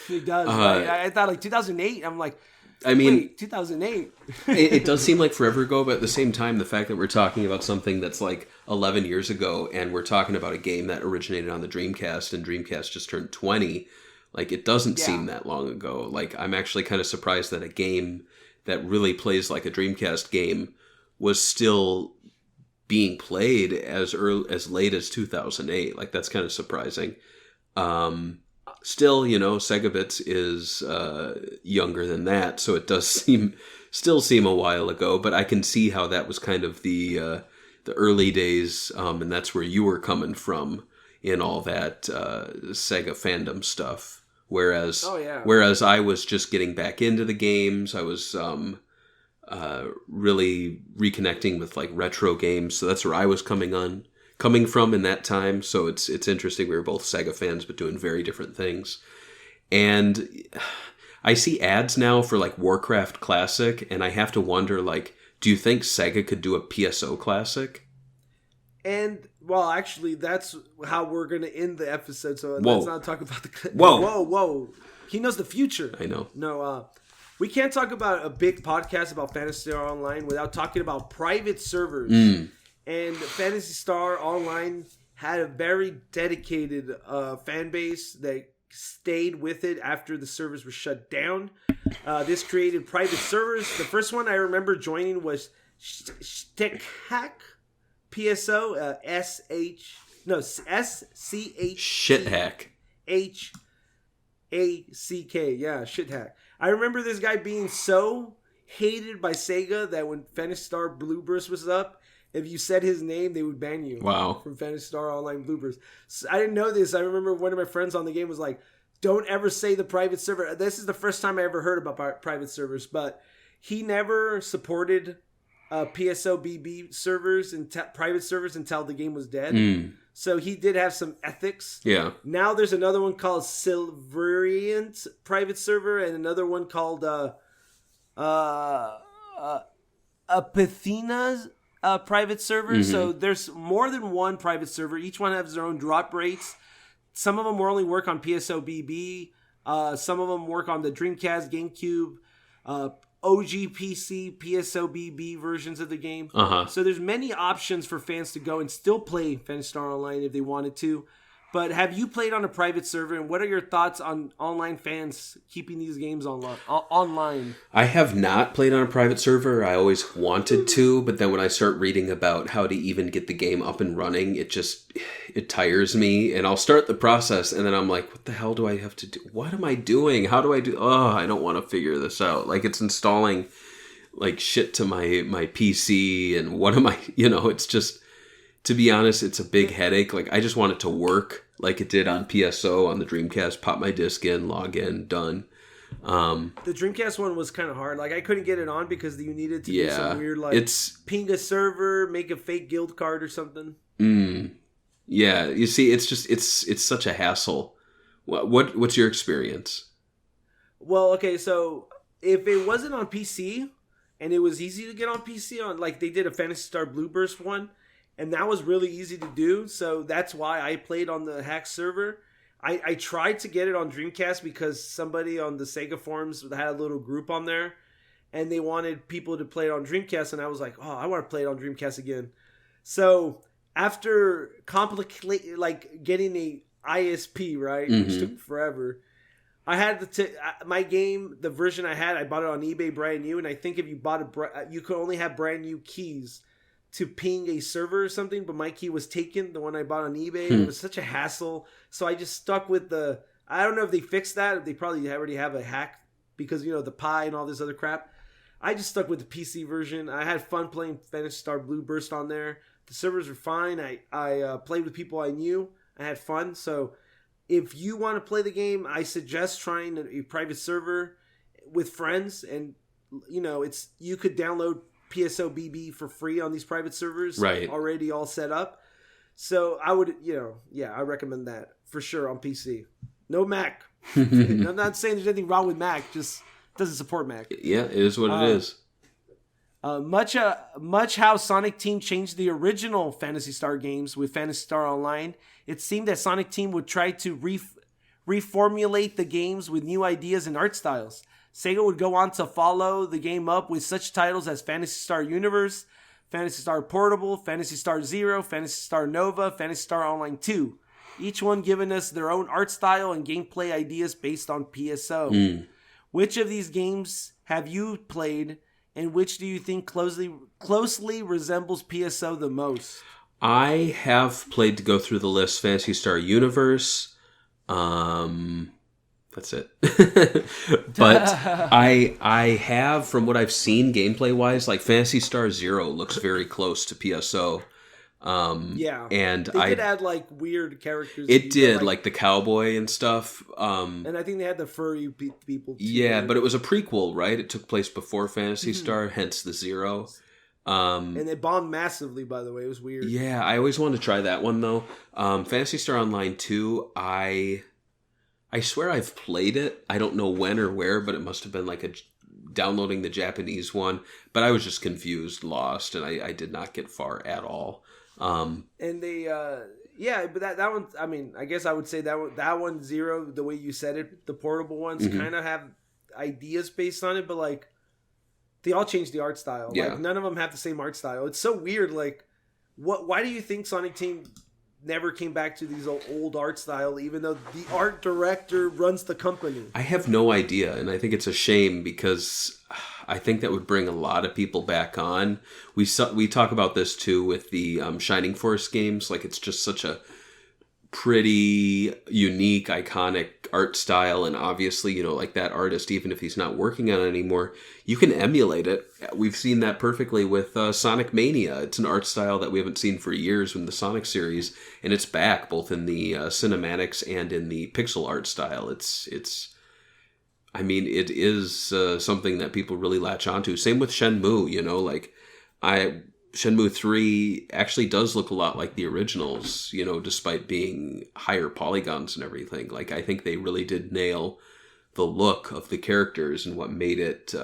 It does. Right? I thought like 2008. I'm like, I mean, wait, 2008. it does seem like forever ago, but at the same time, the fact that we're talking about something that's like 11 years ago, and we're talking about a game that originated on the Dreamcast, and Dreamcast just turned 20, like, it doesn't seem that long ago. Like, I'm actually kind of surprised that a game that really plays like a Dreamcast game was still being played as late as 2008. Like, that's kind of surprising. Still, Sega Bits is younger than that, so it does still seem a while ago. But I can see how that was kind of the early days, and that's where you were coming from in all that Sega fandom stuff. Whereas I was just getting back into the games. I was really reconnecting with like retro games, so that's where I was coming from in that time. So it's interesting. We were both Sega fans, but doing very different things. And I see ads now for like Warcraft Classic, and I have to wonder, like, do you think Sega could do a PSO Classic? And, well, actually, that's how we're going to end the episode, so let's not talk about the... Whoa. He knows the future. I know. No, we can't talk about a big podcast about Phantasy Star Online without talking about private servers. And Phantasy Star Online had a very dedicated fan base that stayed with it after the servers were shut down. This created private servers. The first one I remember joining was SchTech PSO, SCH. ShitHack. HACK. Yeah, ShitHack. I remember this guy being so hated by Sega that when Phantasy Star Blue Burst was up, if you said his name, they would ban you. Wow. From Phantasy Star Online Blue Burst. So I didn't know this. I remember one of my friends on the game was like, don't ever say the private server. This is the first time I ever heard about private servers, but he never supported PSOBB servers and private servers until the game was dead. So he did have some ethics. Yeah. Now there's another one called Silveriant private server and another one called Apithina's private server. So there's more than one private server. Each one has their own drop rates. Some of them only work on PSOBB. Some of them work on the Dreamcast, GameCube, OG PC, PSOBB versions of the game. So there's many options for fans to go and still play Phantasy Star Online if they wanted to. But have you played on a private server, and what are your thoughts on online fans keeping these games online? I have not played on a private server. I always wanted to, but then when I start reading about how to even get the game up and running, it tires me, and I'll start the process, and then I'm like, what the hell do I have to do? What am I doing? How do I do? Oh, I don't want to figure this out. Like, it's installing like shit to my PC, and what am I, it's just... To be honest, it's a big headache. Like, I just want it to work like it did on PSO on the Dreamcast. Pop my disc in, log in, done. The Dreamcast one was kind of hard. Like, I couldn't get it on because you needed to do some weird, like, ping a server, make a fake guild card or something. Yeah, you see, it's such a hassle. What's your experience? Well, okay, so if it wasn't on PC and it was easy to get on PC, like they did a Phantasy Star Blue Burst one, and that was really easy to do, so that's why I played on the hack server. I tried to get it on Dreamcast because somebody on the Sega forums had a little group on there, and they wanted people to play it on Dreamcast, and I was like, oh, I want to play it on Dreamcast again. So after getting a ISP, right, which took forever, I had my game, the version I had, I bought it on eBay brand new, and I think if you bought you could only have brand new keys to ping a server or something, but my key was taken, the one I bought on eBay. It was such a hassle. So I just stuck with I don't know if they fixed that, they probably already have a hack because, the Pi and all this other crap. I just stuck with the PC version. I had fun playing Phantasy Star Blue Burst on there. The servers were fine. I played with people I knew. I had fun. So if you want to play the game, I suggest trying a private server with friends. And, you could download PSOBB for free on these private servers, right? Already all set up. So I would, I recommend that for sure on PC. No Mac. I'm not saying there's anything wrong with Mac, just doesn't support Mac. Yeah, it is what it is. Much how Sonic Team changed the original Phantasy Star games with Phantasy Star Online, it seemed that Sonic Team would try to reformulate the games with new ideas and art styles. Sega would go on to follow the game up with such titles as Phantasy Star Universe, Phantasy Star Portable, Phantasy Star Zero, Phantasy Star Nova, Phantasy Star Online 2. Each one giving us their own art style and gameplay ideas based on PSO. Which of these games have you played, and which do you think closely resembles PSO the most? I have played, to go through the list, Phantasy Star Universe. That's it. But I have, from what I've seen gameplay wise, like Phantasy Star Zero looks very close to PSO. Yeah, and they did add like weird characters. It did, like the cowboy and stuff. And I think they had the furry people too. Yeah, but it was a prequel, right? It took place before Phantasy Star, hence the Zero. And it bombed massively, by the way. It was weird. Yeah, I always wanted to try that one though. Phantasy Star Online 2, I swear I've played it. I don't know when or where, but it must have been like downloading the Japanese one. But I was just confused, lost, and I did not get far at all. And they, but that one, I mean, I guess I would say that one Zero, the way you said it, the portable ones kind of have ideas based on it, but like they all change the art style. Yeah. Like none of them have the same art style. It's so weird. Like, why do you think Sonic Team never came back to these old art style, even though the art director runs the company? I have no idea, and I think it's a shame because I think that would bring a lot of people back on. We talk about this too with the Shining Force games. Like, it's just such a pretty unique, iconic art style, and obviously, you know, like that artist, even if he's not working on it anymore, you can emulate it. We've seen that perfectly with Sonic Mania. It's an art style that we haven't seen for years in the Sonic series, and it's back both in the cinematics and in the pixel art style. I mean, it is something that people really latch onto. Same with Shenmue, you know, like Shenmue 3 actually does look a lot like the originals, you know, despite being higher polygons and everything. Like, I think they really did nail the look of the characters and what made it,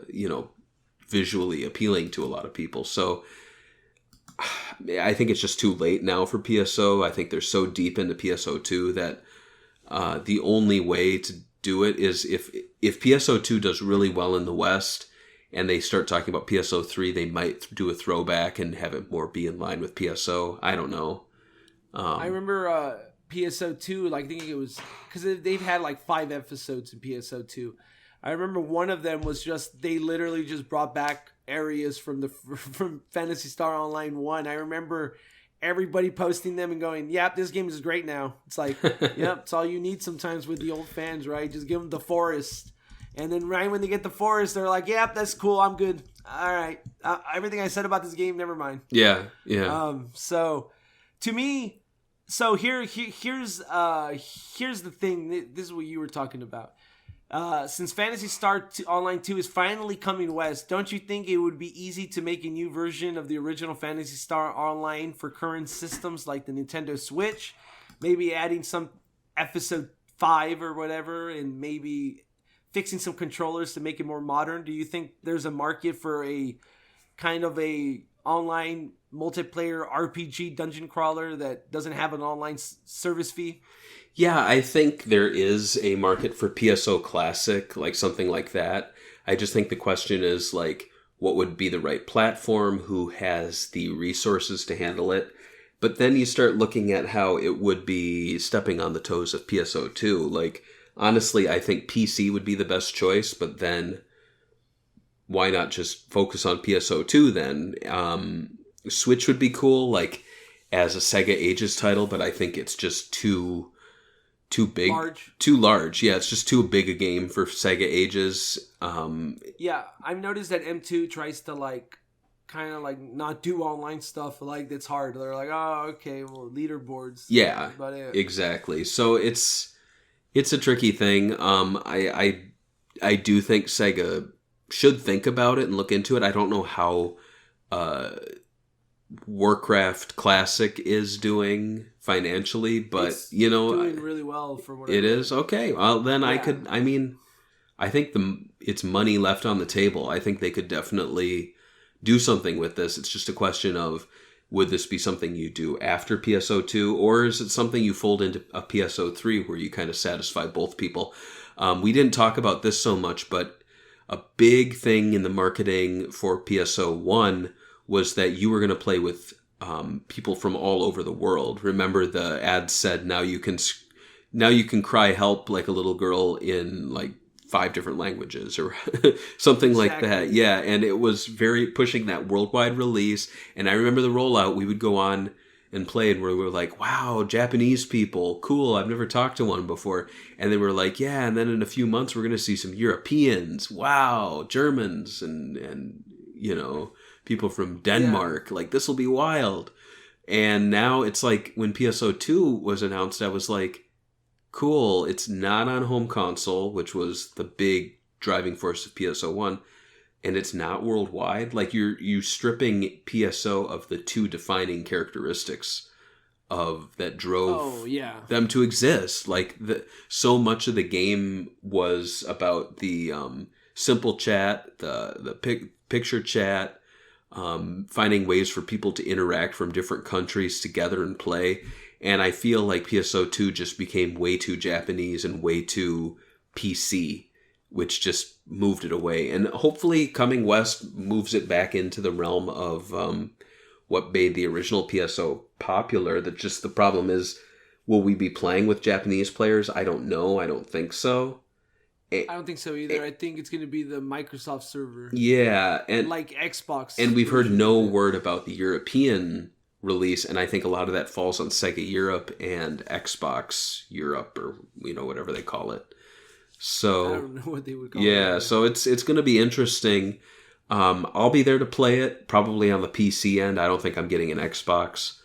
you know, visually appealing to a lot of people. So I think it's just too late now for PSO. I think they're so deep into PSO2 that the only way to do it is if PSO2 does really well in the West and they start talking about PSO3, they might do a throwback and have it more be in line with PSO. I don't know. I remember PSO2, like, I think it was because they've had like 5 episodes in PSO2. I remember one of them was just they literally just brought back areas from Phantasy Star Online 1. I remember everybody posting them and going, "Yep, this game is great now." It's like, yep, it's all you need sometimes with the old fans, right? Just give them the forest. And then right when they get the forest, they're like, "Yep, that's cool. I'm good. All right, everything I said about this game, never mind." Yeah. So to me, here's the thing. This is what you were talking about. Since Phantasy Star Online 2 is finally coming west, don't you think it would be easy to make a new version of the original Phantasy Star Online for current systems like the Nintendo Switch? Maybe adding some episode 5 or whatever, and maybe fixing some controllers to make it more modern. Do you think there's a market for a kind of a online multiplayer RPG dungeon crawler that doesn't have an online service fee? Yeah, I think there is a market for PSO Classic, like something like that. I just think the question is, like, what would be the right platform? Who has the resources to handle it? But then you start looking at how it would be stepping on the toes of PSO2. Like, honestly, I think PC would be the best choice, but then why not just focus on PSO2 then? Switch would be cool, like, as a Sega Ages title, but I think it's just too big. Too large. Yeah, it's just too big a game for Sega Ages. Yeah, I've noticed that M2 tries to, like, kind of, like, not do online stuff, like, it's hard. They're like, oh, okay, well, leaderboards. Yeah, that's about it. Exactly. So it's a tricky thing. I do think Sega should think about it and look into it. I don't know how Warcraft Classic is doing financially, but it's doing really well for what it is. Okay, well then yeah. I think it's money left on the table. I think they could definitely do something with this. It's just a question of, would this be something you do after PSO2, or is it something you fold into a PSO3 where you kind of satisfy both people? We didn't talk about this so much, but a big thing in the marketing for PSO1 was that you were going to play with people from all over the world. Remember, the ad said now you can cry help like a little girl in like 5 different languages or something like that. Yeah, and it was very pushing that worldwide release. And I remember the rollout. We would go on and play, and we were like, wow, Japanese people, cool, I've never talked to one before. And then we're like, yeah, and then in a few months we're going to see some Europeans, wow, Germans, and you know, people from Denmark. Like, this will be wild. And now it's like, when PSO2 was announced, I was like, cool, it's not on home console, which was the big driving force of PSO1, and it's not worldwide. Like, you stripping PSO of the 2 defining characteristics of that drove them to exist. Like, so much of the game was about the simple chat, the picture chat, finding ways for people to interact from different countries together and play. And I feel like PSO2 just became way too Japanese and way too PC, which just moved it away. And hopefully Coming West moves it back into the realm of what made the original PSO popular. That just, the problem is, will we be playing with Japanese players? I don't know. I don't think so. I don't think so either. I think it's going to be the Microsoft server. Yeah. And like Xbox. And we've heard no word about the European release, and I think a lot of that falls on Sega Europe and Xbox Europe, or whatever they call it. So I don't know what they would call it. Yeah, so it's going to be interesting. I'll be there to play it, probably on the PC end. I don't think I'm getting an Xbox,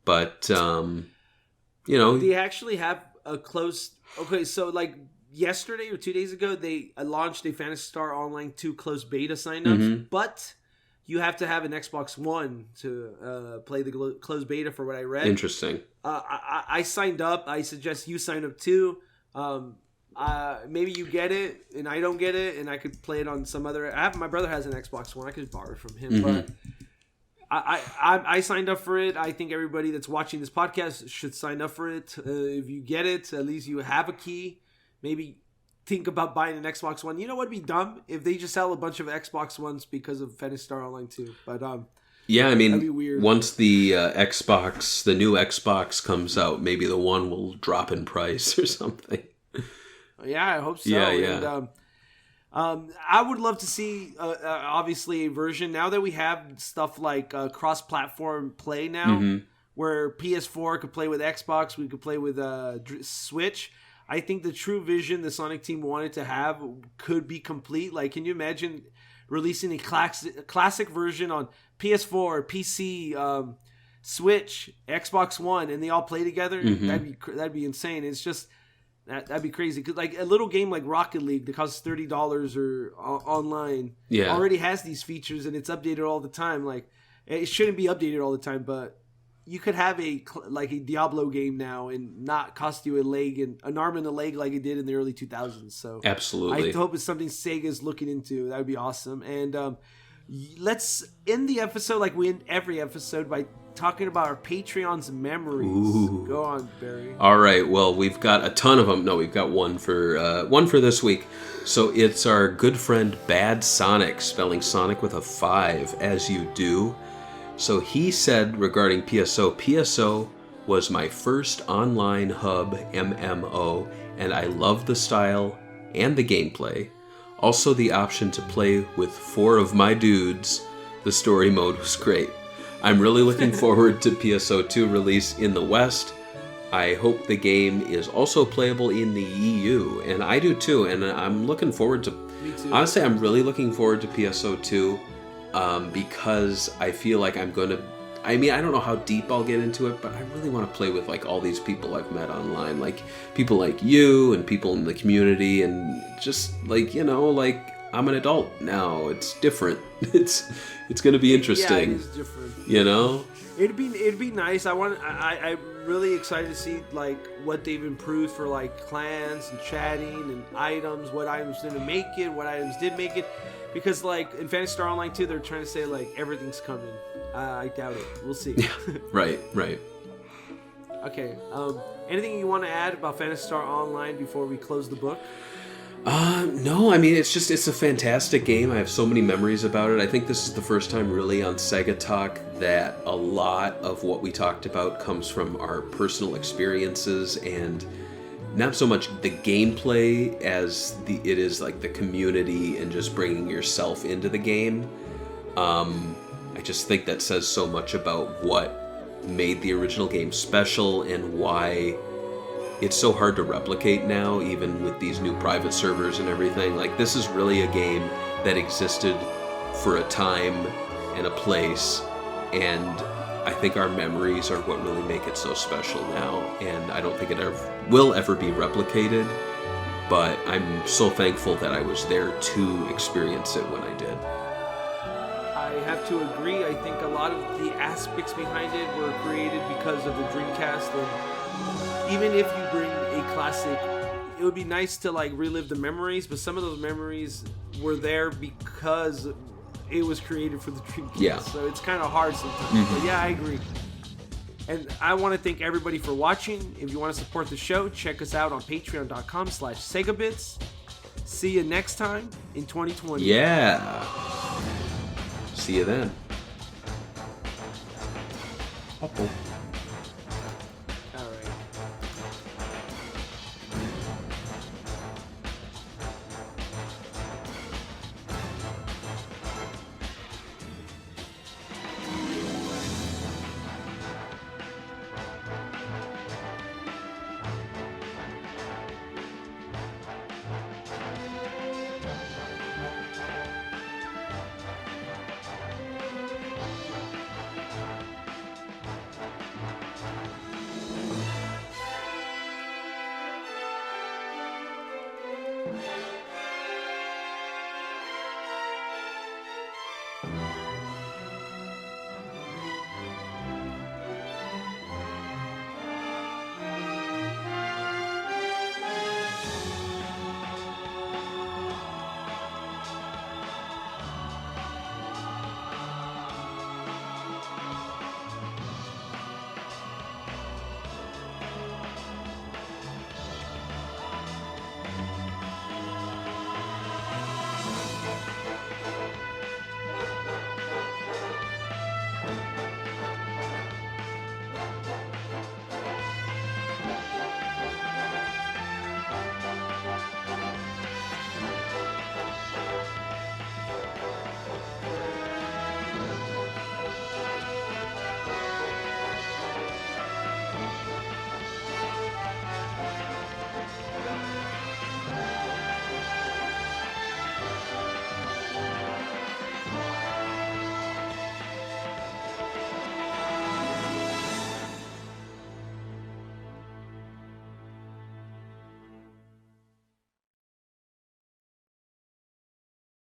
but they actually have a close. Okay, so like yesterday or 2 days ago, they launched a Phantasy Star Online 2 closed beta signups, but you have to have an Xbox One to play the closed beta, for what I read. Interesting. I signed up. I suggest you sign up too. Maybe you get it and I don't get it, and I could play it on some other. My brother has an Xbox One. I could borrow it from him, but I signed up for it. I think everybody that's watching this podcast should sign up for it. If you get it, at least you have a key. Maybe think about buying an Xbox One. You know what'd be dumb? If they just sell a bunch of Xbox Ones because of Phantasy Star Online 2. But yeah, I mean, that'd be weird. Once the the new Xbox comes out, maybe the one will drop in price or something. Yeah, I hope so. Yeah. And, I would love to see, obviously, a version now that we have stuff like cross-platform play now, where PS4 could play with Xbox, we could play with Switch. I think the true vision the Sonic team wanted to have could be complete. Like, can you imagine releasing a classic version on PS4, PC, Switch, Xbox One, and they all play together? That'd be insane. It's just that'd be crazy. Cause like a little game like Rocket League that costs $30 or online already has these features, and it's updated all the time. Like, it shouldn't be updated all the time, but you could have a Diablo game now and not cost you an arm and a leg like it did in the early 2000s. So absolutely, I hope it's something Sega's looking into. That would be awesome. And let's end the episode like we end every episode by talking about our Patreon's memories. Ooh. Go on, Barry. All right. Well, we've got a ton of them. No, we've got one for this week. So it's our good friend Bad Sonic, spelling Sonic with a 5, as you do. So he said regarding PSO was my first online hub MMO, and I love the style and the gameplay. Also, the option to play with 4 of my dudes. The story mode was great. I'm really looking forward to PSO2 release in the West. I hope the game is also playable in the EU, and I do too, and I'm looking forward to... Me too. Honestly, I'm really looking forward to PSO2 because I feel like I'm going to... I mean, I don't know how deep I'll get into it, but I really want to play with like all these people I've met online, like people like you and people in the community, and just like, I'm an adult now. It's different. It's going to be interesting. Yeah, it is different. You know? It'd be nice. I'm really excited to see like what they've improved for like clans and chatting and items. What items didn't make it? What items did make it? Because like in Phantasy Star Online 2, they're trying to say like everything's coming. I doubt it. We'll see. Right. Okay. Anything you want to add about Phantasy Star Online before we close the book? No, I mean, it's a fantastic game. I have so many memories about it. I think this is the first time really on Sega Talk that a lot of what we talked about comes from our personal experiences and not so much the gameplay as it is like the community and just bringing yourself into the game. I just think that says so much about what made the original game special and why it's so hard to replicate now, even with these new private servers and everything. Like, this is really a game that existed for a time and a place, and I think our memories are what really make it so special now, and I don't think it will ever be replicated, but I'm so thankful that I was there to experience it when I did. I have to agree. I think a lot of the aspects behind it were created because of the Dreamcast, and even if you bring a classic, it would be nice to like relive the memories, but some of those memories were there because it was created for the Dreamcast. Yeah. So it's kind of hard sometimes. But yeah, I agree. And I want to thank everybody for watching. If you want to support the show, check us out on patreon.com/SegaBits. See you next time in 2020. Yeah. See you then. Uh-oh. All right.